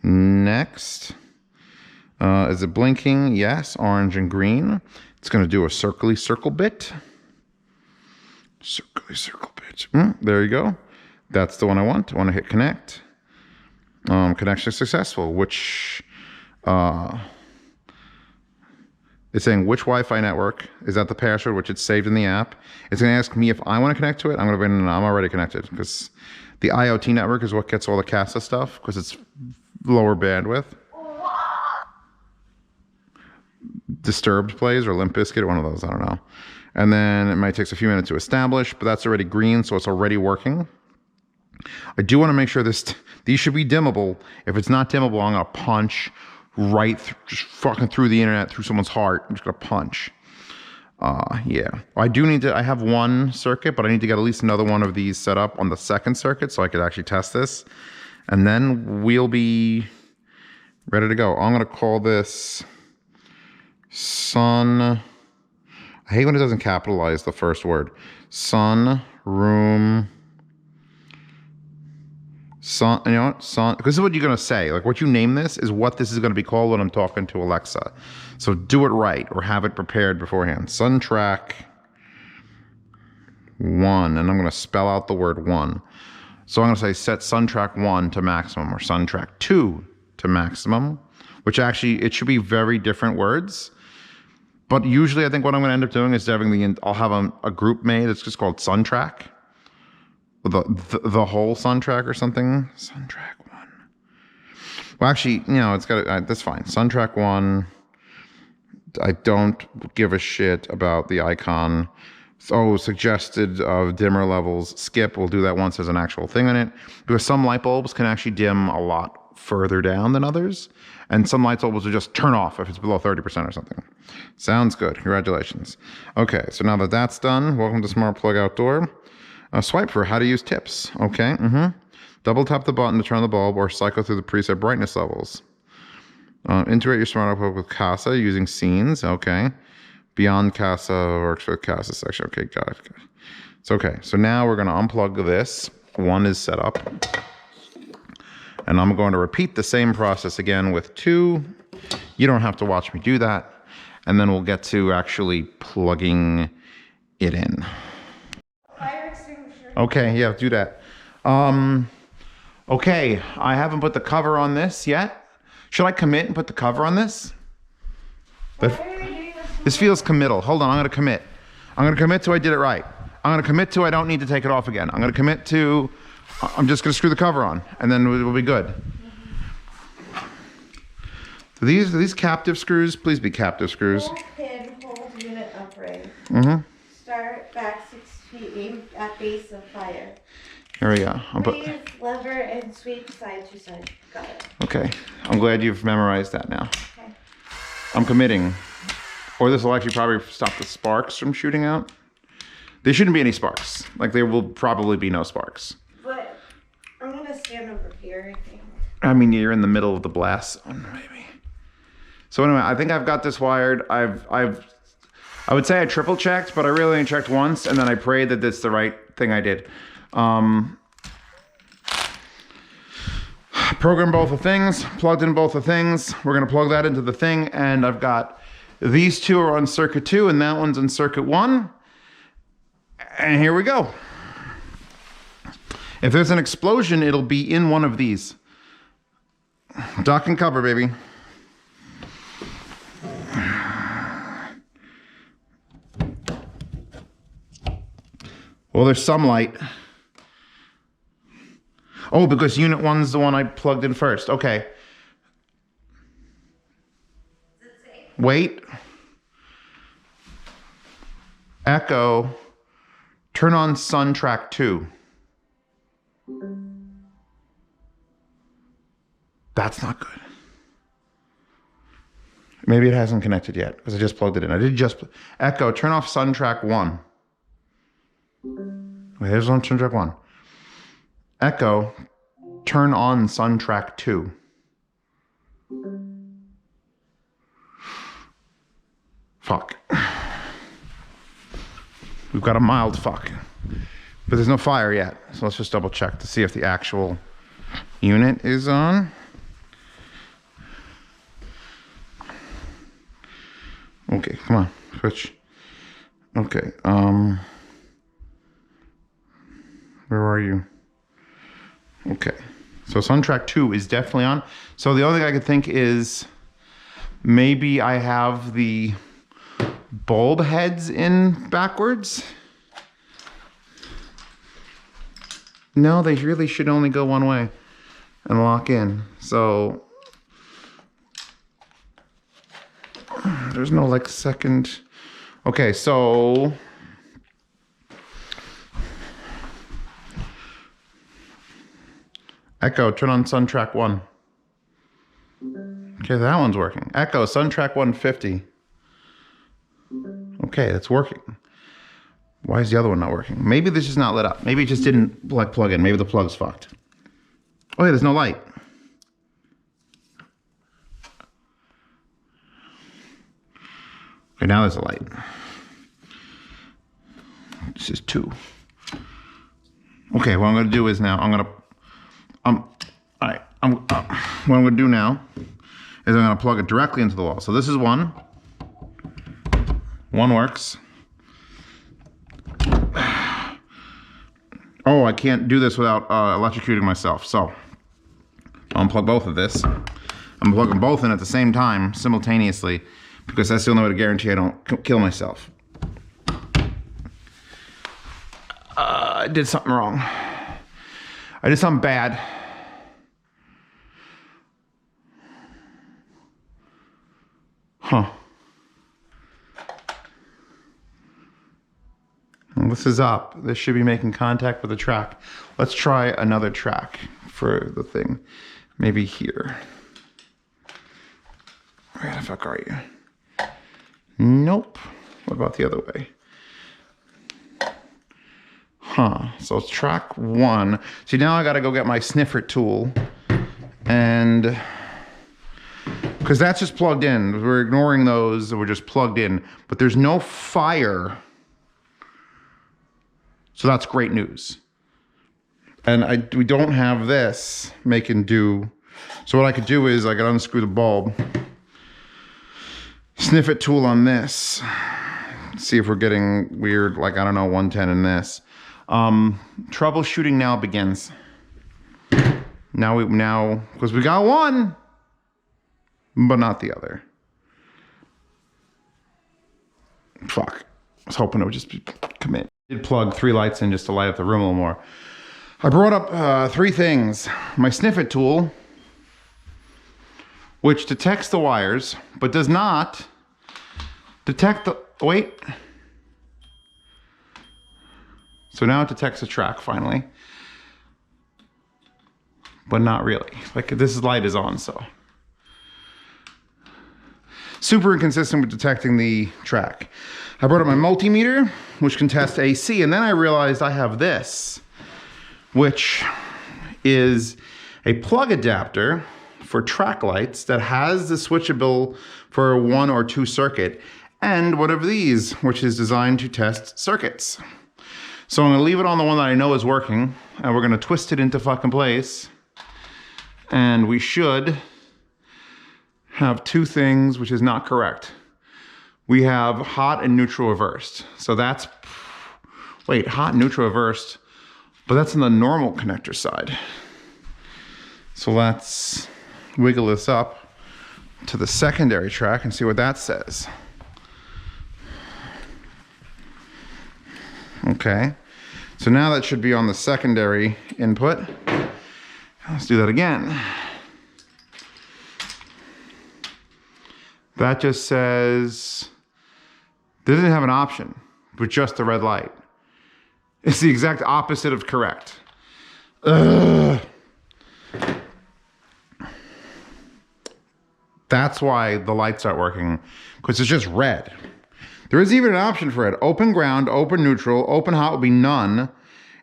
Speaker 1: Next, is it blinking? Yes, orange and green. It's going to do a circle bit. Circle bit. There you go. That's the one I want. I want to hit connect. Connection successful, which it's saying which Wi-Fi network is at the password, which it's saved in the app. It's going to ask me if I want to connect to it. I'm going to be I'm already connected, because the IoT network is what gets all the Casa stuff, because it's lower bandwidth. Disturbed plays, or Limp Bizkit, one of those, I don't know. And then it might take a few minutes to establish, but that's already green, so it's already working. I do want to make sure these should be dimmable. If it's not dimmable, I'm going to punch just fucking through the internet, through someone's heart. I'm just going to punch. Yeah. I have one circuit, but I need to get at least another one of these set up on the second circuit so I could actually test this. And then we'll be ready to go. I'm going to call this Sun. I hate when it doesn't capitalize the first word. Sun room. Sun, you know what? Sun, because this is what you're going to say. Like, what you name this is what this is going to be called when I'm talking to Alexa. So do it right, or have it prepared beforehand. Suntrack 1, and I'm going to spell out the word 1. So I'm going to say set Suntrack 1 to maximum, or Suntrack 2 to maximum, which actually, it should be very different words. But usually I think what I'm going to end up doing is I'll have a group made. It's just called Suntrack. The whole Suntrack or something. Suntrack 1. Well, actually, it's got that's fine. Suntrack 1. I don't give a shit about the icon. Suggested dimmer levels. Skip. We'll do that once there's an actual thing in it, because some light bulbs can actually dim a lot further down than others, and some light bulbs will just turn off if it's below 30% or something. Sounds good. Congratulations. Okay, so now that that's done, welcome to Smart Plug Outdoor. Swipe for how to use tips. Okay. Double tap the button to turn the bulb, or cycle through the preset brightness levels. Integrate your smart plug with Casa using scenes. Okay. Beyond Casa works with Casa section. Okay, got it. It's okay. So now we're going to unplug this. 1 is set up. And I'm going to repeat the same process again with 2. You don't have to watch me do that. And then we'll get to actually plugging it in. Okay, yeah, do that. Okay, I haven't put the cover on this yet. Should I commit and put the cover on this? This feels committal. Hold on, I'm gonna commit. I'm gonna commit to I did it right. I'm gonna commit to I don't need to take it off again. I'm gonna commit to I'm just gonna screw the cover on, and then we'll be good. So these captive screws, please be captive screws.
Speaker 3: Hold pin, hold unit upright.
Speaker 1: Start
Speaker 3: Start back 6 feet. Aim at base of fire.
Speaker 1: Here we go.
Speaker 3: Please lever and sweep side to side. Got it.
Speaker 1: Okay. I'm glad you've memorized that now.
Speaker 3: Okay.
Speaker 1: I'm committing. Or this will actually probably stop the sparks from shooting out. There shouldn't be any sparks. Like, there will probably be no sparks.
Speaker 3: But I'm gonna stand over here, I think.
Speaker 1: I mean, you're in the middle of the blast zone, maybe. So anyway, I think I've got this wired. I would say I triple checked, but I really only checked once, and then I prayed that that's the right thing I did. Programmed both the things, plugged in both the things. We're gonna plug that into the thing, and I've got these two are on circuit 2, and that one's on circuit 1. And here we go. If there's an explosion, it'll be in one of these. Duck and cover, baby. Well, there's some light. Oh, because unit 1's the one I plugged in first. Okay. Wait. Echo. Turn on Sun Track 2. That's not good. Maybe it hasn't connected yet because I just plugged it in. I did just Echo. Turn off Sun Track 1. Wait, there's on Sun Track 1. Echo. Turn on Sun Track 2. Fuck. We've got a mild fuck. But there's no fire yet. So let's just double check to see if the actual unit is on. Okay, come on. Switch. Okay. Where are you? Okay. So Sun Track 2 is definitely on. So the only thing I could think is maybe I have the bulb heads in backwards. No, they really should only go one way and lock in. So there's no like second. Okay, so Echo, turn on Sun Track 1. Okay, that one's working. Echo, Sun Track 150. Okay, that's working. Why is the other one not working? Maybe this is not lit up. Maybe it just didn't like plug in. Maybe the plug's fucked. Oh yeah, there's no light. Okay, now there's a light. This is 2. Okay, what I'm gonna do is now all right. What I'm gonna do now is I'm gonna plug it directly into the wall. So this is 1. 1 works. Oh, I can't do this without electrocuting myself. So I'll unplug both of this. I'm plugging both in at the same time, simultaneously, because that's the only way to guarantee I don't kill myself. I did something wrong. I did something bad. Huh. Well, this is up. This should be making contact with the track. Let's try another track for the thing. Maybe here. Where the fuck are you? Nope. What about the other way? Huh. So it's track 1. See, now I gotta go get my sniffer tool. And because that's just plugged in. We're ignoring those. We're just plugged in. But there's no fire. So that's great news. And we don't have this making do. So what I could do is I could unscrew the bulb. Sniff it tool on this. See if we're getting weird, like, I don't know, 110 in this. Troubleshooting now begins. Now, because we got one, but not the other. Fuck. I was hoping it would just be commit. I did plug 3 lights in just to light up the room a little more. I brought up 3 things. My sniff it tool, which detects the wires, but does not detect the, wait. So now it detects a track finally. But not really. Like this light is on, so. Super inconsistent with detecting the track. I brought up my multimeter, which can test AC, and then I realized I have this, which is a plug adapter for track lights that has the switchable for a 1 or 2 circuit, and one of these, which is designed to test circuits. So I'm gonna leave it on the one that I know is working, and we're gonna twist it into fucking place, and we should have 2 things, which is not correct. We have hot and neutral reversed. So that's, wait, hot and neutral reversed, but that's on the normal connector side. So let's wiggle this up to the secondary track and see what that says. Okay, so now that should be on the secondary input. Let's do that again. That just says, they didn't have an option with just the red light. It's the exact opposite of correct. Ugh. That's why the lights aren't working, because it's just red. There is even an option for it. Open ground, open neutral, open hot would be none.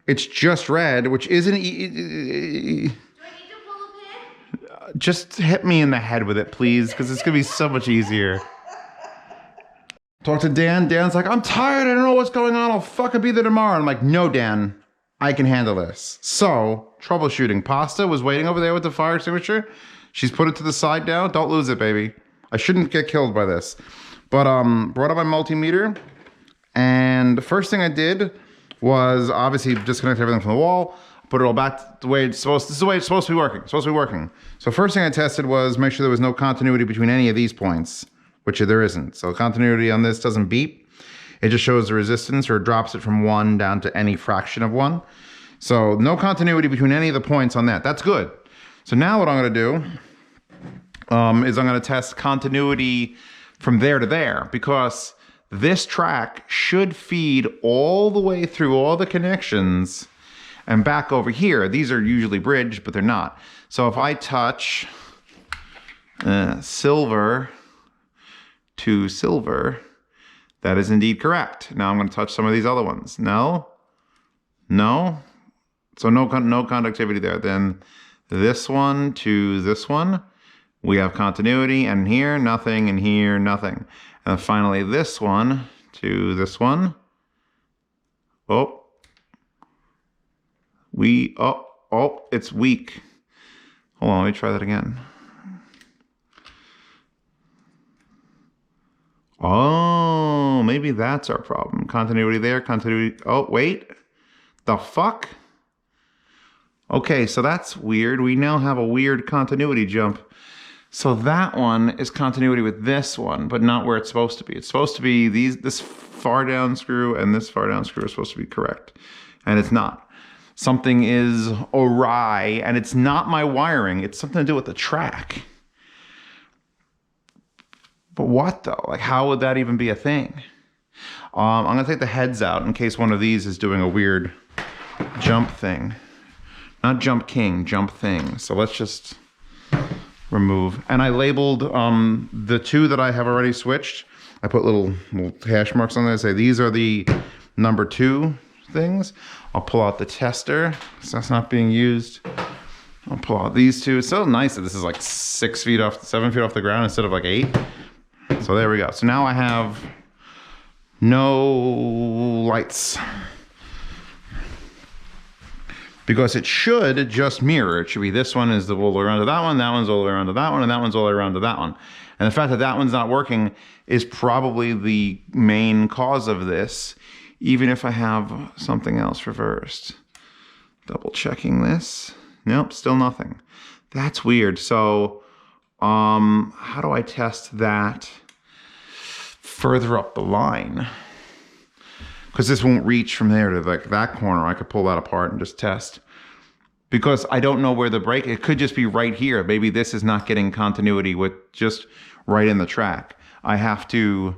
Speaker 1: It's just red, which isn't...
Speaker 3: Do I need to pull a pin?
Speaker 1: Just hit me in the head with it, please, because it's gonna be so much easier. Talk to Dan. Dan's like, I'm tired. I don't know what's going on. I'll fucking be there tomorrow. I'm like, no, Dan, I can handle this. So, troubleshooting. Pasta was waiting over there with the fire extinguisher. She's put it to the side now. Don't lose it, baby. I shouldn't get killed by this. But brought up my multimeter, and the first thing I did was obviously disconnect everything from the wall. Put it all back the way it's supposed. This is the way it's supposed to be working. It's supposed to be working. So first thing I tested was make sure there was no continuity between any of these points, which there isn't. So continuity on this doesn't beep. It just shows the resistance, or it drops it from 1 down to any fraction of 1. So no continuity between any of the points on that. That's good. So now what I'm going to do is I'm going to test continuity from there to there, because this track should feed all the way through all the connections and back over here. These are usually bridged, but they're not. So if I touch silver to silver, that is indeed correct. Now I'm going to touch some of these other ones. No, no. So no conductivity there. Then this one to this one, we have continuity, and here nothing, and here nothing. And then finally this one to this one. Oh. It's weak. Hold on, let me try that again. Oh, maybe that's our problem. Continuity there, continuity. Oh, wait. The fuck? Okay, so that's weird. We now have a weird continuity jump. So that one is continuity with this one, but not where it's supposed to be. It's supposed to be this far down screw and this far down screw are supposed to be correct. And it's not. Something is awry, and it's not my wiring. It's something to do with the track. But what though? Like, how would that even be a thing? I'm gonna take the heads out in case one of these is doing a weird jump thing. Not jump king, jump thing. So let's just remove. And I labeled the 2 that I have already switched. I put little hash marks on there. Say these are the number 2 things. I'll pull out the tester, so that's not being used. I'll pull out these 2. It's so nice that this is like 7 feet off the ground instead of like 8. So there we go. So now I have no lights, because it should just mirror. It should be this one is all the way around to that one, that one's all the way around to that one, and that one's all the way around to that one. And the fact that that one's not working is probably the main cause of this, even if I have something else reversed. Double checking this. Nope, still nothing. That's weird. So how do I test that further up the line? Because this won't reach from there to like that corner. I could pull that apart and just test. Because I don't know where the break, it could just be right here. Maybe this is not getting continuity with just right in the track. I have to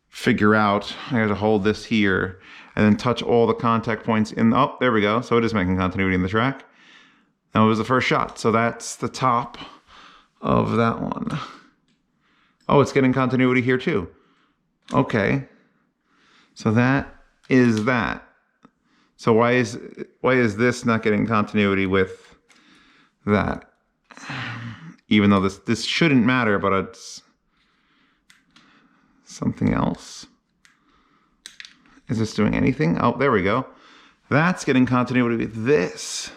Speaker 1: figure out, I have to hold this here and then touch all the contact points in, oh, there we go. So it is making continuity in the track. That was the first shot. So that's the top of that one. Oh, it's getting continuity here too. Okay. So that is that. So why is this not getting continuity with that? Even though this shouldn't matter, but it's something else. Is this doing anything? Oh, there we go. That's getting continuity with this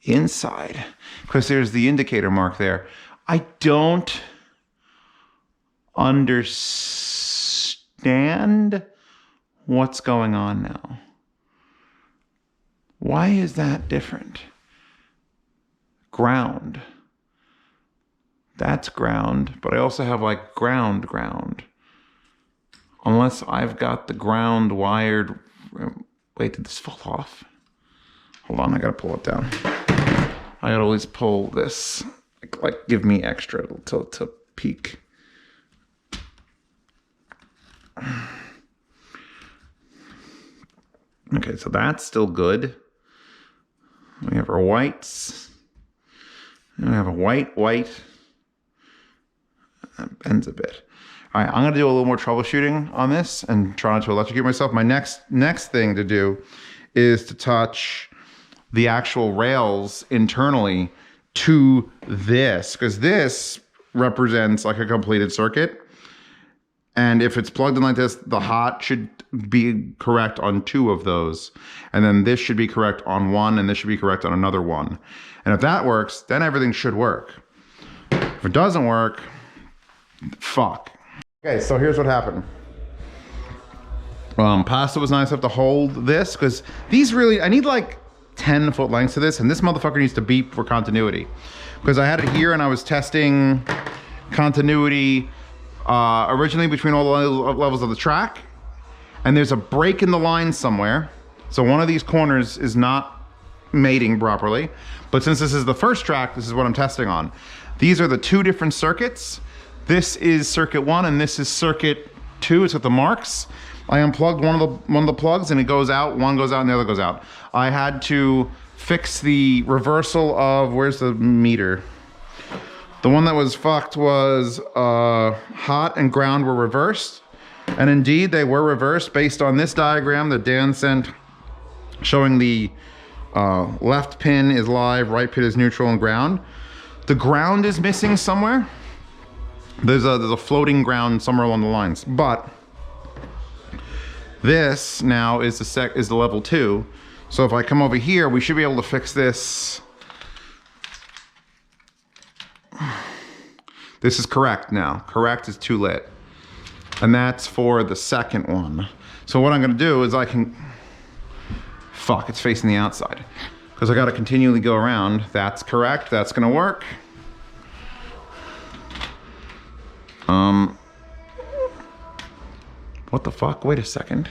Speaker 1: inside, because there's the indicator mark there. I don't understand what's going on now. Why is that different? Ground. That's ground, but I also have like ground. Unless I've got the ground wired. Wait, did this fall off? Hold on, I gotta pull it down. I gotta always pull this, like give me extra to peak. Okay, so that's still good. We have our whites. And we have a white. That bends a bit. All right, I'm gonna do a little more troubleshooting on this and try not to electrocute myself. My next thing to do is to touch the actual rails internally to this, because this represents like a completed circuit. And if it's plugged in like this, the hot should be correct on 2 of those. And then this should be correct on 1, and this should be correct on another 1. And if that works, then everything should work. If it doesn't work, fuck. Okay, so here's what happened. Pasta was nice enough to hold this, because these really, I need like 10-foot lengths to this, and this motherfucker needs to beep for continuity. Because I had it here and I was testing continuity originally between all the levels of the track, and there's a break in the line somewhere. So one of these corners is not mating properly. But since this is the first track, this is what I'm testing on. These are the 2 different circuits. This is circuit 1 and this is circuit 2. It's with the marks. I unplugged one of the plugs and it goes out, one goes out and the other goes out. I had to fix the reversal of, where's the meter? The one that was fucked was hot and ground were reversed. And indeed they were reversed based on this diagram that Dan sent, showing the left pin is live, right pin is neutral and ground. The ground is missing somewhere. There's a floating ground somewhere along the lines, but this now is the level 2. So if I come over here, we should be able to fix this. This is correct now. Correct is 2 lit. And that's for the second one. So what I'm gonna do is fuck, it's facing the outside. Because I gotta continually go around. That's correct, that's gonna work. What the fuck? Wait a second.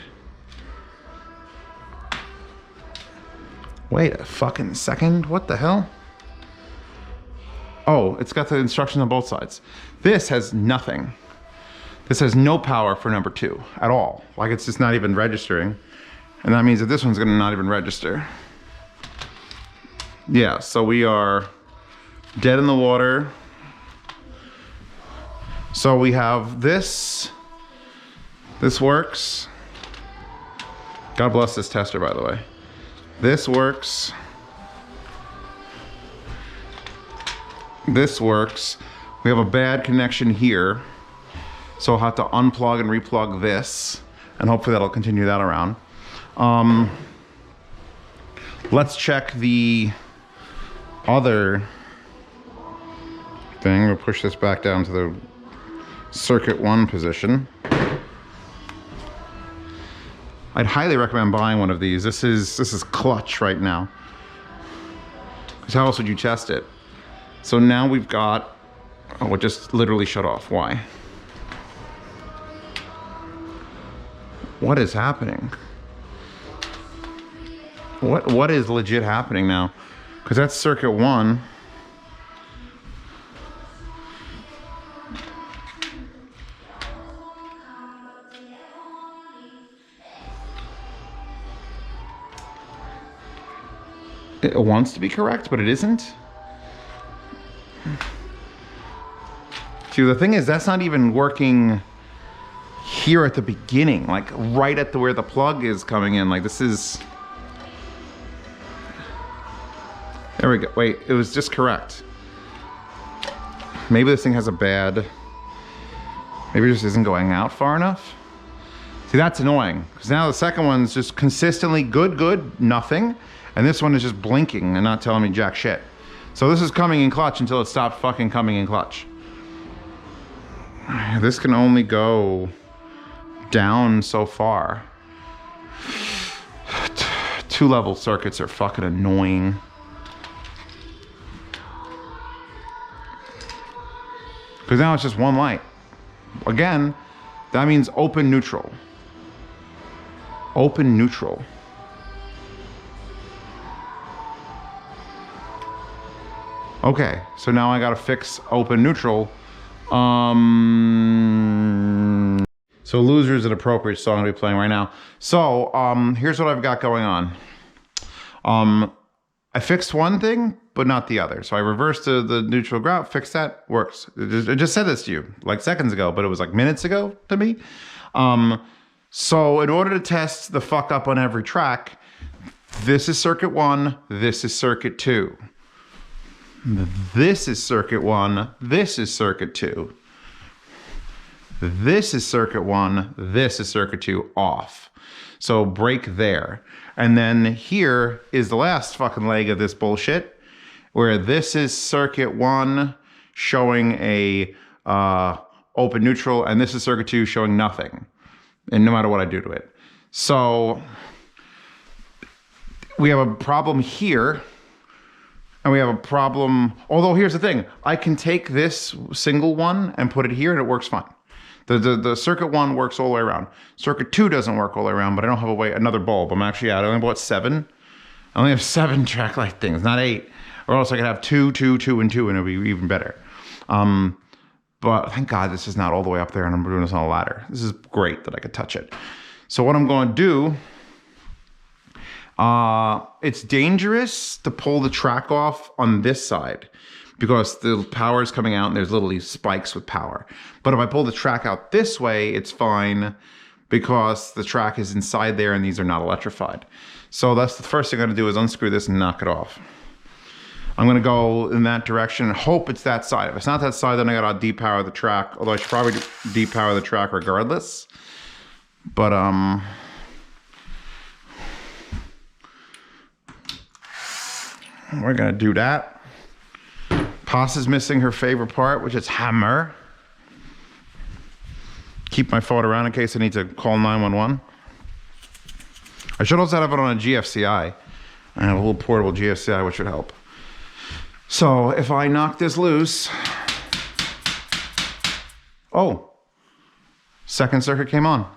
Speaker 1: Wait a fucking second. What the hell? Oh, it's got the instructions on both sides. This has nothing. This has no power for number 2 at all. Like, it's just not even registering. And that means that this one's gonna not even register. Yeah, so we are dead in the water. So we have this. This works. God bless this tester, by the way. This works. This works. We have a bad connection here. So I'll have to unplug and replug this, and hopefully that'll continue that around. Let's check the other thing. We'll push this back down to the circuit 1 position. I'd highly recommend buying one of these. This is clutch right now. Because how else would you test it? So now we've got, oh, it just literally shut off. Why? What is happening? What is legit happening now? Because that's circuit 1. It wants to be correct, but it isn't. See, the thing is, that's not even working here at the beginning, like right at where the plug is coming in. Like this is... There we go. Wait, it was just correct. Maybe this thing has a bad... Maybe it just isn't going out far enough. See, that's annoying. Because now the second one's just consistently good, nothing. And this one is just blinking and not telling me jack shit. So this is coming in clutch until it stops fucking coming in clutch. This can only go down so far. 2-level circuits are fucking annoying. Because now it's just one light. Again, that means open neutral. Open neutral. Okay, so now I gotta fix open neutral. So Loser's an appropriate song to be playing right now. So here's what I've got going on. I fixed one thing, but not the other. So I reversed the neutral grout, fixed that, works. I just said this to you like seconds ago, but it was like minutes ago to me. So in order to test the fuck up on every track, this is circuit 1, this is circuit 2. This is circuit 1, this is circuit 2. This is circuit 1, this is circuit 2, off. So break there. And then here is the last fucking leg of this bullshit, where this is circuit 1 showing a open neutral, and this is circuit 2 showing nothing. And no matter what I do to it. So we have a problem here. And we have a problem, although here's the thing, I can take this single one and put it here and it works fine. The circuit 1 works all the way around. Circuit 2 doesn't work all the way around, but I don't have another bulb. I'm actually out, I only bought 7. I only have 7 track light things, not 8. Or else I could have 2, 2, 2, and 2, and it'd be even better. But thank God this is not all the way up there and I'm doing this on a ladder. This is great that I could touch it. So what I'm going to do, it's dangerous to pull the track off on this side because the power is coming out and there's literally spikes with power. But if I pull the track out this way, it's fine because the track is inside there and these are not electrified. So that's the first thing I'm gonna do is unscrew this and knock it off. I'm gonna go in that direction and hope it's that side. If it's not that side, then I gotta depower the track, although I should probably depower the track regardless. But we're gonna do that. Paz is missing her favorite part, which is hammer. Keep my phone around in case I need to call 911. I should also have it on a GFCI. I have a little portable GFCI, which would help. So if I knock this loose, oh, second circuit came on.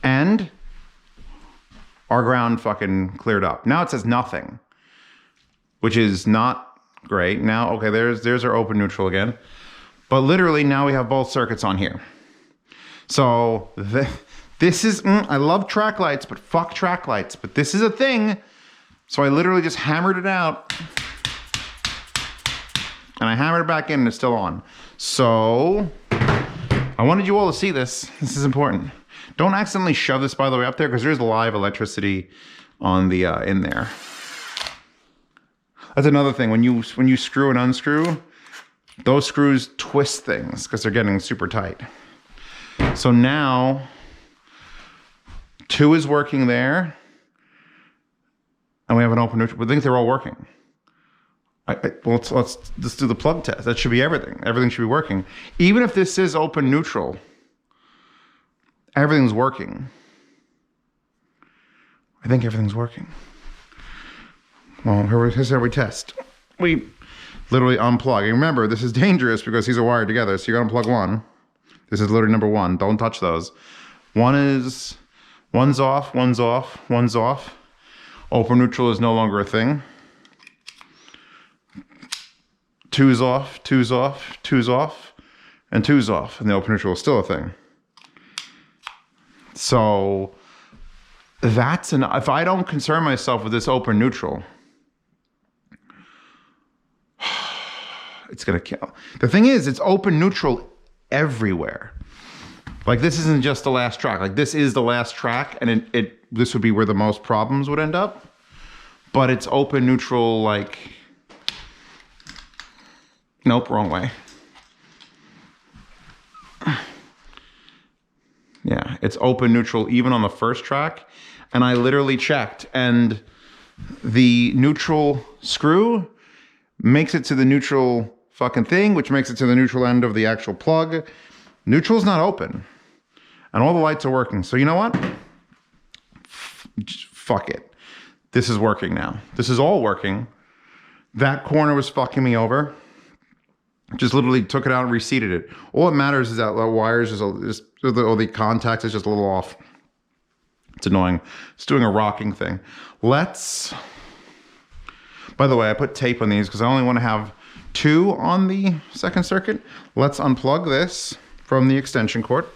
Speaker 1: And our ground fucking cleared up. Now it says nothing, which is not great. Now, okay, there's our open neutral again. But literally now we have both circuits on here. So this is, I love track lights, but fuck track lights. But this is a thing. So I literally just hammered it out. And I hammered it back in and it's still on. So I wanted you all to see this. This is important. Don't accidentally shove this, by the way, up there because there's live electricity on the in there. That's another thing. When you screw and unscrew, those screws twist things because they're getting super tight. So now 2 is working there, and we have an open neutral. We think they're all working. Well, let's do the plug test. That should be everything. Everything should be working. Even if this is open neutral, everything's working. I think everything's working. Well, here's how we test. We literally unplug. And remember, this is dangerous because these are wired together. So you gotta unplug one. This is literally number 1. Don't touch those. One's off, one's off, one's off. Open neutral is no longer a thing. 2's off, 2's off, 2's off, and 2's off. And the open neutral is still a thing. So that's enough. If I don't concern myself with this open neutral, it's gonna kill. The thing is, it's open neutral everywhere. Like this isn't just the last track. Like this is the last track, and this would be where the most problems would end up. But it's open neutral, like, nope, wrong way. Yeah, it's open neutral even on the first track. And I literally checked, and the neutral screw makes it to the neutral fucking thing, which makes it to the neutral end of the actual plug. Neutral's not open. And all the lights are working. So you know what? Fuck it. This is working now. This is all working. That corner was fucking me over. Just literally took it out and reseated it. All that matters is that the wires or the contacts is just a little off. It's annoying. It's doing a rocking thing. Let's, by the way, I put tape on these because I only want to have 2 on the second circuit. Let's unplug this from the extension cord.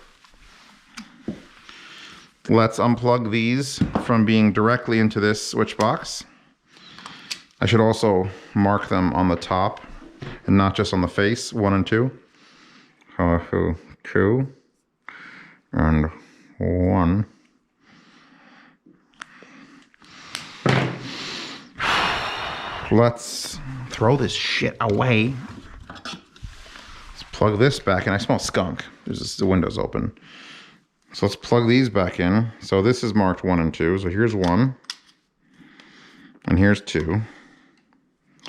Speaker 1: Let's unplug these from being directly into this switch box. I should also mark them on the top and not just on the face, 1 and 2. 2 and 1. Let's throw this shit away. Let's plug this back in. I smell skunk. The window's open. So let's plug these back in. So this is marked 1 and 2. So here's 1. And here's 2.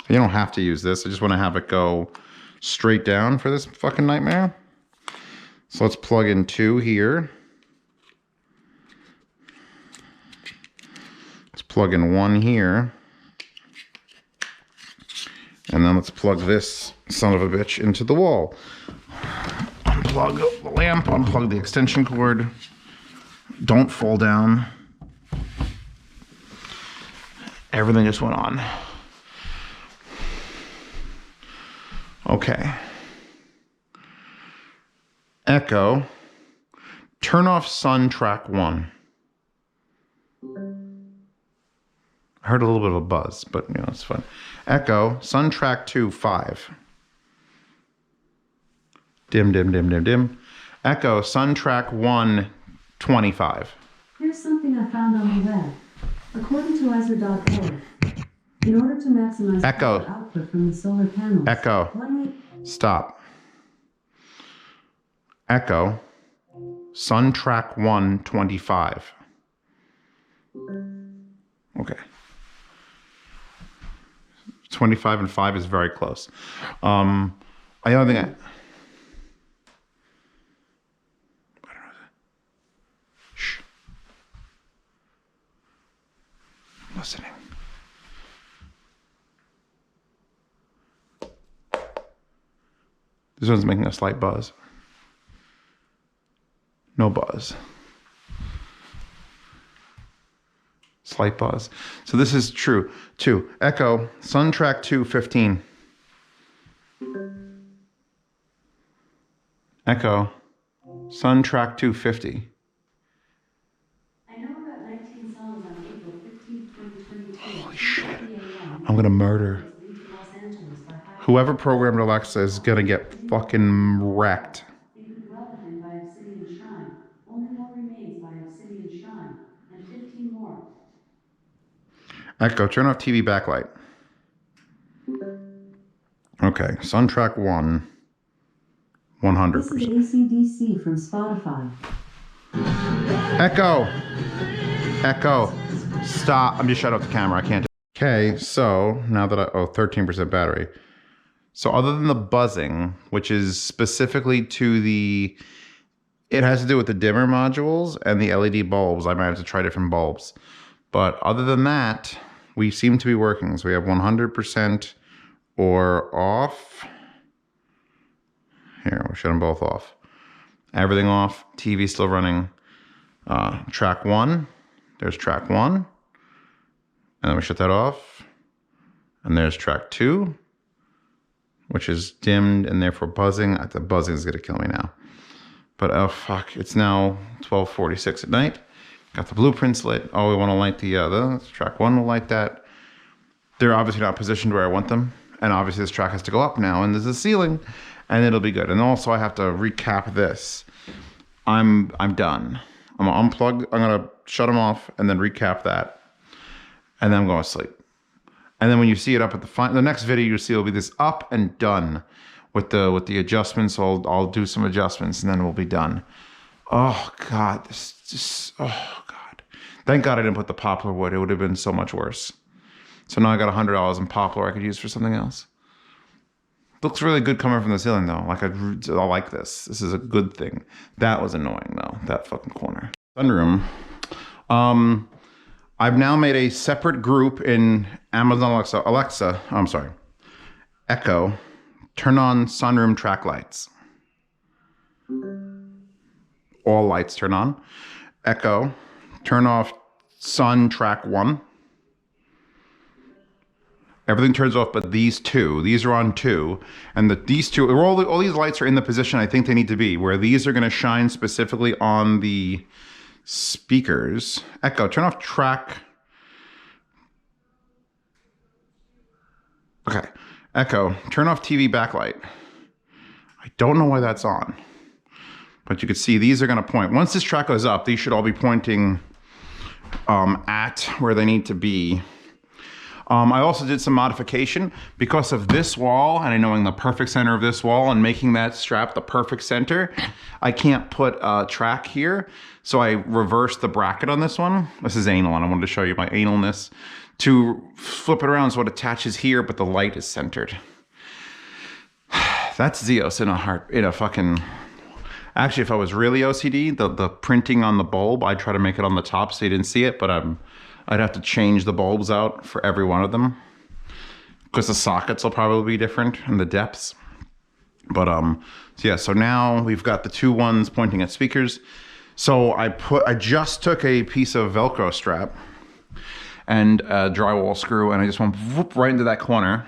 Speaker 1: You don't have to use this. I just want to have it go straight down for this fucking nightmare. So let's plug in 2 here. Let's plug in 1 here. And then let's plug this son of a bitch into the wall. Unplug the lamp, unplug the extension cord. Don't fall down. Everything just went on. Okay. Echo. Turn off Sun Track 1. I heard a little bit of a buzz, but you know, it's fun. Echo, Sun Track 2, 5. Dim, dim, dim, dim, dim. Echo, Sun Track 1, 25.
Speaker 2: Here's something I found on the web. According to Ezer.org, in order to maximize
Speaker 1: Echo.
Speaker 2: power output from the solar panels,
Speaker 1: Echo. Stop. Echo, Sun Track 1, 25. Okay. 25 and 5 is very close. I don't think I don't know. Shh. I'm listening. This one's making a slight buzz. No buzz. Slight buzz. So this is true. 2. Echo, Sun Track 2, 15. Echo, Sun Track 2, 50.
Speaker 2: I know about 19 songs on April 15, 2022.
Speaker 1: Holy shit. I'm gonna murder. Whoever programmed Alexa is gonna get fucking wrecked.
Speaker 2: Include Relevant by Obsidian Shrine. Only More Remains by Obsidian Shrine. And 15 more.
Speaker 1: Echo, turn off TV backlight. Okay, Sun Track 1, 100%.
Speaker 2: This is AC/DC from Spotify.
Speaker 1: Echo! Echo! Stop. I'm just shut off the camera. I can't do it. Okay, so now that 13% battery. So other than the buzzing, which is specifically to it has to do with the dimmer modules and the LED bulbs. I might have to try different bulbs. But other than that, we seem to be working. So we have 100% or off. Here, we'll shut them both off. Everything off. TV still running. Track 1. There's track 1. And then we shut that off. And there's track 2, which is dimmed and therefore buzzing. The buzzing is going to kill me now. But oh fuck, it's now 12:46 at night. Got the blueprints lit. Oh, we want to light the track 1 will light that. They're obviously not positioned where I want them. And obviously this track has to go up now, and there's a ceiling, and it'll be good. And also I have to recap this. I'm done. I'm gonna unplug, I'm gonna shut them off, and then recap that. And then I'm going to sleep. And then when you see it up at the next video you see will be this up and done with the adjustments. So I'll do some adjustments and then we'll be done. Oh God, this just, oh God. Thank God I didn't put the poplar wood. It would have been so much worse. So now I got $100 in poplar I could use for something else. Looks really good coming from the ceiling though. Like I like this. This is a good thing. That was annoying though, that fucking corner. Sunroom. I've now made a separate group in Amazon Alexa, I'm sorry, Echo, turn on sunroom track lights. All lights turn on. Echo, turn off sun track 1. Everything turns off but these two. These are on 2. And these two, all these lights are in the position I think they need to be, where these are gonna shine specifically on the speakers. Echo, turn off track. Okay. Echo, turn off TV backlight. I don't know why that's on, but you can see these are going to point. Once this track goes up, these should all be pointing at where they need to be. I also did some modification because of this wall, and I knowing the perfect center of this wall and making that strap the perfect center. I can't put a track here, so I reversed the bracket on this one. This is anal, and I wanted to show you my analness. To flip it around so it attaches here, but the light is centered. That's Zeos in a fucking... Actually, if I was really OCD, the printing on the bulb, I'd try to make it on the top so you didn't see it, but I'd have to change the bulbs out for every one of them because the sockets will probably be different and the depths. But so yeah, so now we've got the 2 ones pointing at speakers. So I just took a piece of Velcro strap and a drywall screw, and I just went whoop right into that corner.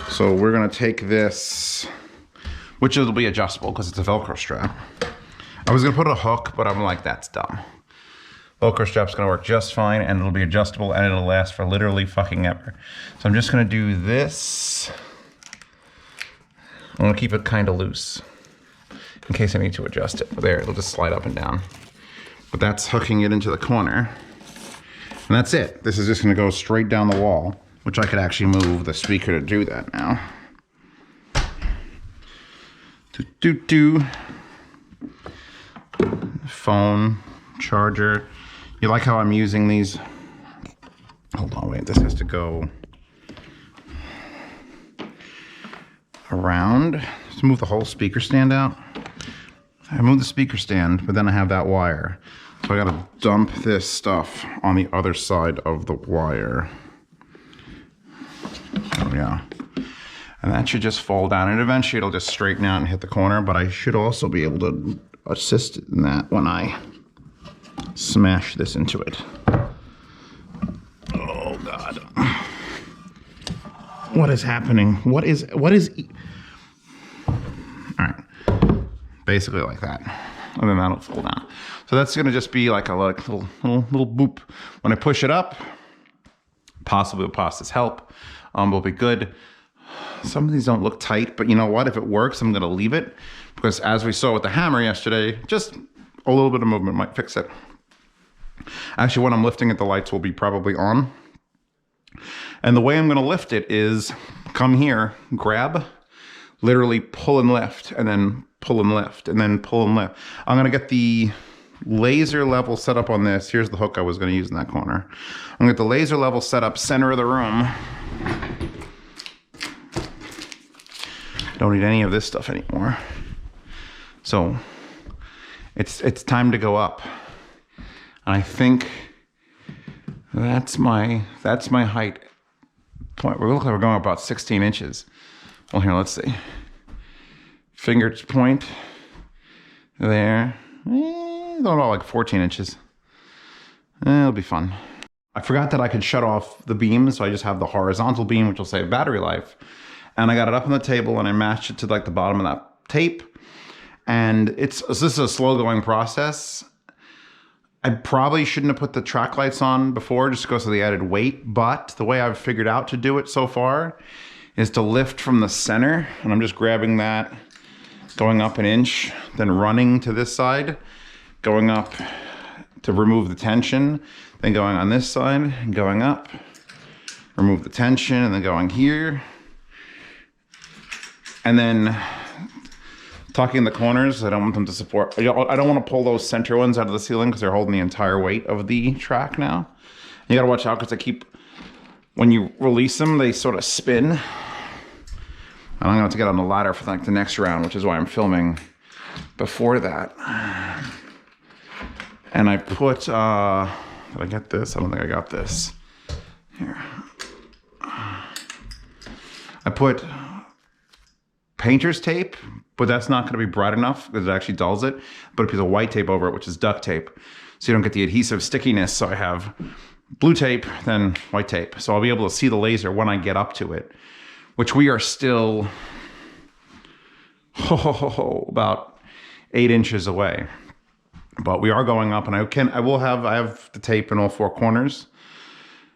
Speaker 1: So we're gonna take this, which it'll be adjustable because it's a Velcro strap. I was gonna put a hook, but I'm like, that's dumb. Velcro strap's gonna work just fine, and it'll be adjustable, and it'll last for literally fucking ever. So I'm just gonna do this. I'm gonna keep it kind of loose in case I need to adjust it. But there, it'll just slide up and down. But that's hooking it into the corner. And that's it. This is just gonna go straight down the wall, which I could actually move the speaker to do that now. Phone, charger. You like how I'm using these? Hold on, wait, this has to go around. Just move the whole speaker stand out. I moved the speaker stand, but then I have that wire. So I gotta dump this stuff on the other side of the wire. Oh yeah. And that should just fall down, and eventually it'll just straighten out and hit the corner, but I should also be able to assist in that when I smash this into it. Oh God. What is happening? What is all right. Basically like that. And then that'll fall down. So that's gonna just be like a little boop. When I push it up, possibly with Pasta's help, will be good. Some of these don't look tight, but you know what? If it works, I'm gonna leave it, because as we saw with the hammer yesterday, just a little bit of movement might fix it. Actually, when I'm lifting it, the lights will be probably on. And the way I'm gonna lift it is come here, grab, literally pull and lift, and then pull and lift, and then pull and lift. I'm gonna get the laser level set up on this. Here's the hook I was gonna use in that corner. I'm gonna get the laser level set up center of the room. Don't need any of this stuff anymore. So it's time to go up. And I think that's my height point. We look like we're going about 16 inches. Well, here, let's see. Finger point there. Going about like 14 inches. It'll be fun. I forgot that I could shut off the beam, so I just have the horizontal beam, which will save battery life. And I got it up on the table and I matched it to like the bottom of that tape. And this is a slow going process. I probably shouldn't have put the track lights on before just because of the added weight, but the way I've figured out to do it so far is to lift from the center, and I'm just grabbing that, going up an inch, then running to this side, going up to remove the tension, then going on this side and going up, remove the tension, and then going here. And then tucking the corners. I don't want them to support, I don't want to pull those center ones out of the ceiling because they're holding the entire weight of the track now. You gotta watch out because when you release them, they sort of spin. And I'm gonna have to get on the ladder for like the next round, which is why I'm filming before that. And I put, did I get this? I don't think I got this. Here. I put painter's tape, but that's not gonna be bright enough because it actually dulls it. Put a piece of white tape over it, which is duct tape. So you don't get the adhesive stickiness. So I have blue tape, then white tape. So I'll be able to see the laser when I get up to it, which we are still about 8 inches away. But we are going up, and I have the tape in all 4 corners.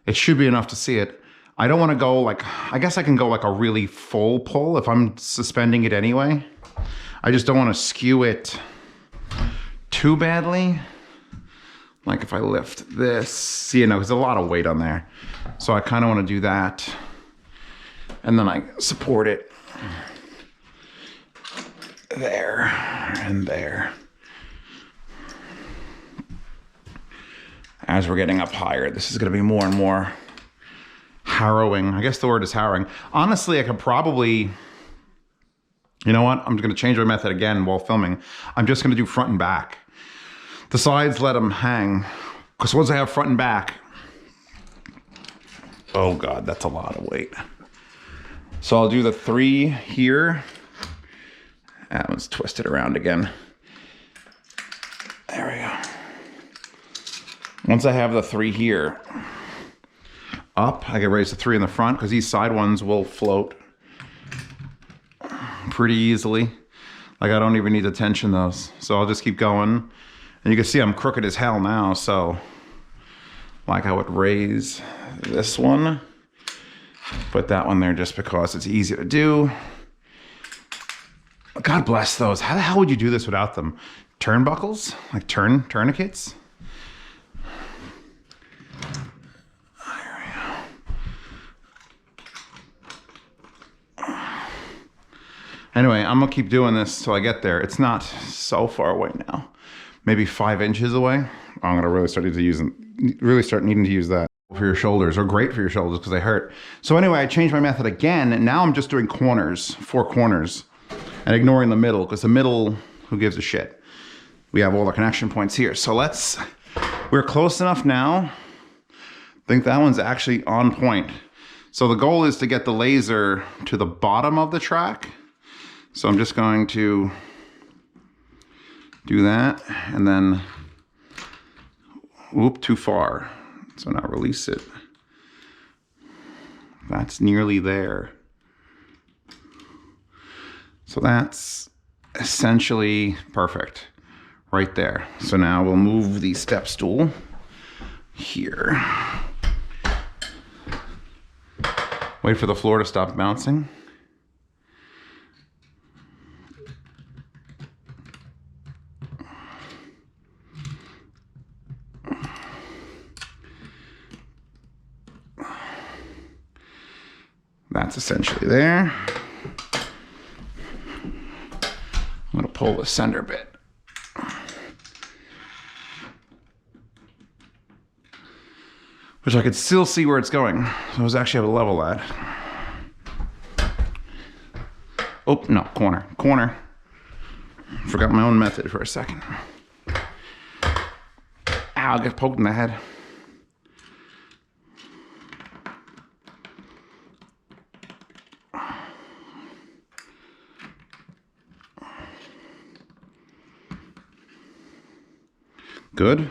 Speaker 1: It should be enough to see it. I don't want to go like, I guess I can go like a really full pull if I'm suspending it anyway. I just don't want to skew it too badly. Like if I lift this, you know, there's a lot of weight on there. So I kind of want to do that. And then I support it there and there. As we're getting up higher, this is going to be more and more harrowing. I guess the word is harrowing. Honestly, I could probably, you know what? I'm going to change my method again while filming. I'm just going to do front and back. The sides, let them hang. Because once I have front and back, oh God, that's a lot of weight. So I'll do the 3 here. That one's twisted around again. There we go. Once I have the 3 here up, I can raise the 3 in the front because these side ones will float pretty easily. Like I don't even need to tension those. So I'll just keep going. And you can see I'm crooked as hell now. So like I would raise this one, put that one there just because it's easy to do. God bless those. How the hell would you do this without them? Turnbuckles? Like tourniquets? Anyway, I'm gonna keep doing this till I get there. It's not so far away now. Maybe 5 inches away. I'm gonna really start needing to use that for your shoulders, or great for your shoulders because they hurt. So anyway, I changed my method again, and now I'm just doing corners, 4 corners, and ignoring the middle because the middle, who gives a shit? We have all the connection points here. So we're close enough now. I think that one's actually on point. So the goal is to get the laser to the bottom of the track. So I'm just going to do that and then, whoop, too far. So now release it. That's nearly there. So that's essentially perfect right there. So now we'll move the step stool here. Wait for the floor to stop bouncing. That's essentially there. I'm gonna pull the center bit. Which I could still see where it's going. So I was actually able to level that. Oh, no, corner. Forgot my own method for a second. Ow, I get poked in the head. Good.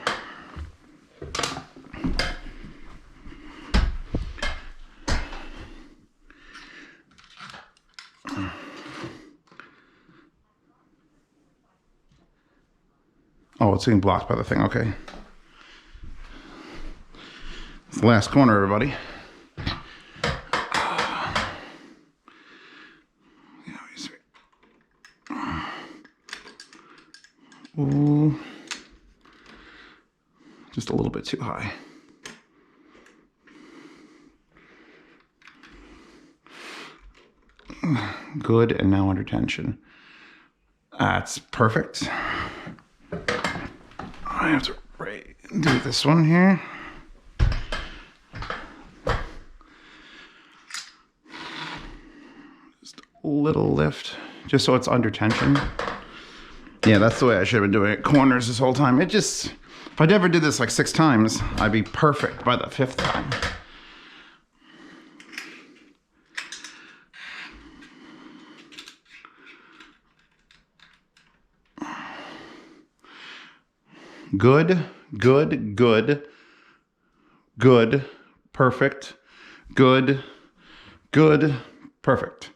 Speaker 1: Oh, it's getting blocked by the thing. Okay. It's the last corner, everybody. Ooh. Just a little bit too high. Good, and now under tension. That's perfect. I have to do this one here. Just a little lift, just so it's under tension. Yeah, that's the way I should have been doing it. Corners this whole time. It just, if I ever did this like 6 times, I'd be perfect by the 5th time. Good, good, good, good, perfect, good, good, perfect.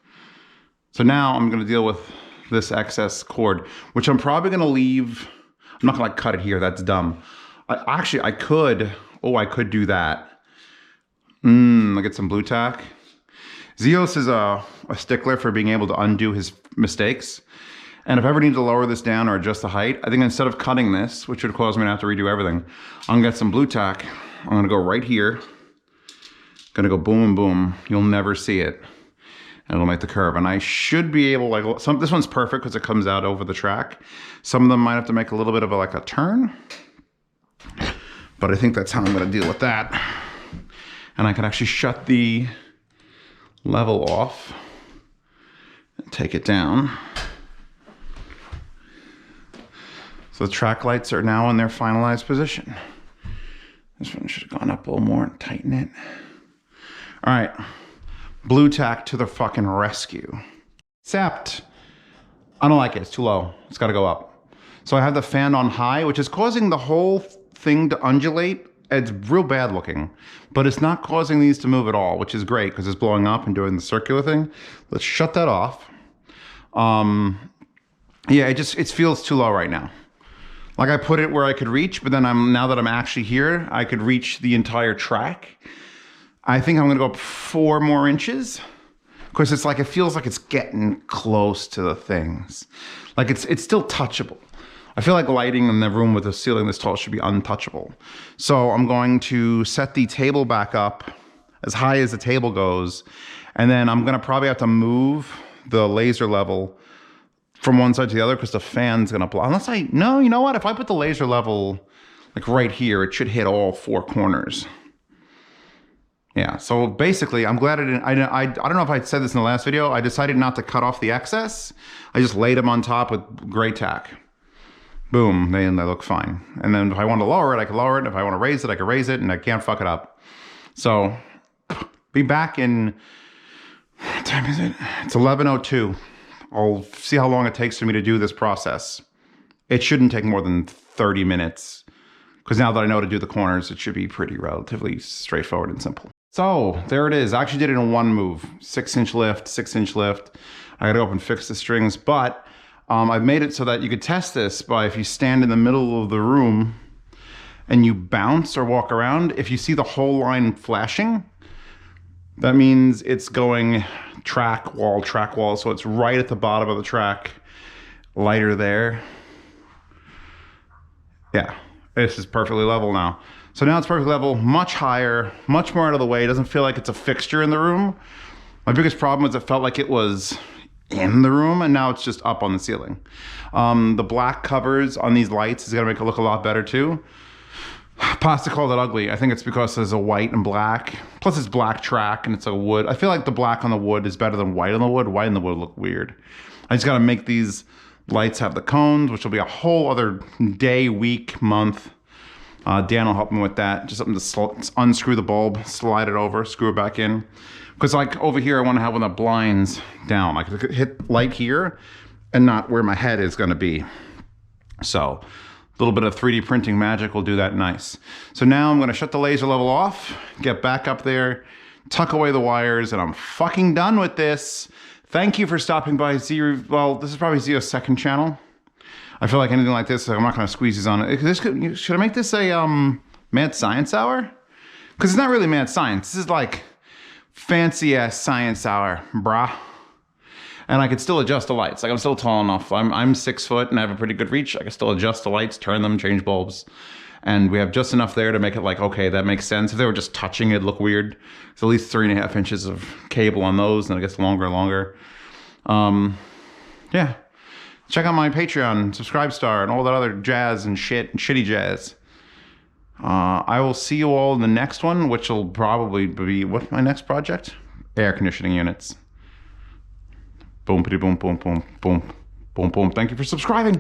Speaker 1: So now I'm going to deal with this excess cord, which I'm probably going to leave. I'm not going to like cut it here. That's dumb. I could do that. I'll get some blue tack. Zeos is a stickler for being able to undo his mistakes. And if I ever need to lower this down or adjust the height, I think instead of cutting this, which would cause me to have to redo everything, I'm gonna get some blue tack. I'm gonna go right here. Gonna go boom and boom. You'll never see it. And it'll make the curve. And I should be able, like, this one's perfect because it comes out over the track. Some of them might have to make a little bit of a turn. But I think that's how I'm gonna deal with that. And I can actually shut the level off and take it down. So the track lights are now in their finalized position. This one should have gone up a little more and tighten it. All right, blue tack to the fucking rescue. Except, I don't like it, it's too low. It's gotta go up. So I have the fan on high, which is causing the whole thing to undulate. It's real bad looking, but it's not causing these to move at all, which is great because it's blowing up and doing the circular thing. Let's shut that off. Yeah, it feels too low right now. Like I put it where I could reach, but then now that I'm actually here, I could reach the entire track. I think I'm gonna go up 4 more inches because it's like, it feels like it's getting close to the things. Like it's still touchable. I feel like lighting in the room with a ceiling this tall should be untouchable. So I'm going to set the table back up as high as the table goes. And then I'm gonna probably have to move the laser level from one side to the other because the fan's gonna blow. No, you know what? If I put the laser level like right here, it should hit all 4 corners. Yeah, so basically, I'm glad I don't know if I said this in the last video. I decided not to cut off the excess. I just laid them on top with gray tack. Boom, they look fine. And then if I want to lower it, I can lower it. If I want to raise it, I can raise it, and I can't fuck it up. So, be back in, what time is it? It's 11:02. I'll see how long it takes for me to do this process. It shouldn't take more than 30 minutes. Because now that I know how to do the corners, it should be pretty relatively straightforward and simple. So, there it is. I actually did it in one move. 6-inch lift, 6-inch lift. I gotta go up and fix the strings, but I've made it so that you could test this by if you stand in the middle of the room and you bounce or walk around, if you see the whole line flashing, that means it's going track wall, so it's right at the bottom of the track, lighter there. Yeah, this is perfectly level now. So now it's perfectly level, much higher, much more out of the way. It doesn't feel like it's a fixture in the room. My biggest problem is it felt like it was in the room, and now it's just up on the ceiling. The black covers on these lights is gonna make it look a lot better too. Pasta called it ugly. I think it's because there's a white and black. Plus it's black track and it's a wood. I feel like the black on the wood is better than white on the wood. White on the wood look weird. I just gotta make these lights have the cones, which will be a whole other day, week, month. Dan will help me with that. Just something to unscrew the bulb, slide it over, screw it back in. Because like over here, I want to have one of the blinds down. Like I could hit light here and not where my head is going to be. So a little bit of 3D printing magic will do that nice. So now I'm going to shut the laser level off, get back up there, tuck away the wires, and I'm fucking done with this. Thank you for stopping by Zeo. Well, this is probably Zeo's second channel. I feel like anything like this, I'm not going to squeeze these on it. Should I make this a mad science hour? Because it's not really mad science. This is like fancy ass science hour, brah. And I could still adjust the lights. Like I'm still tall enough. I'm 6 foot and I have a pretty good reach. I can still adjust the lights, turn them, change bulbs. And we have just enough there to make it like, okay, that makes sense. If they were just touching it, it'd look weird. It's at least 3.5 inches of cable on those, and it gets longer and longer. Yeah. Check out my Patreon, Subscribestar, and all that other jazz and shit and shitty jazz. I will see you all in the next one, which will probably be, what's my next project? Air conditioning units. Boom, boom, boom, boom, boom, boom, boom. Thank you for subscribing.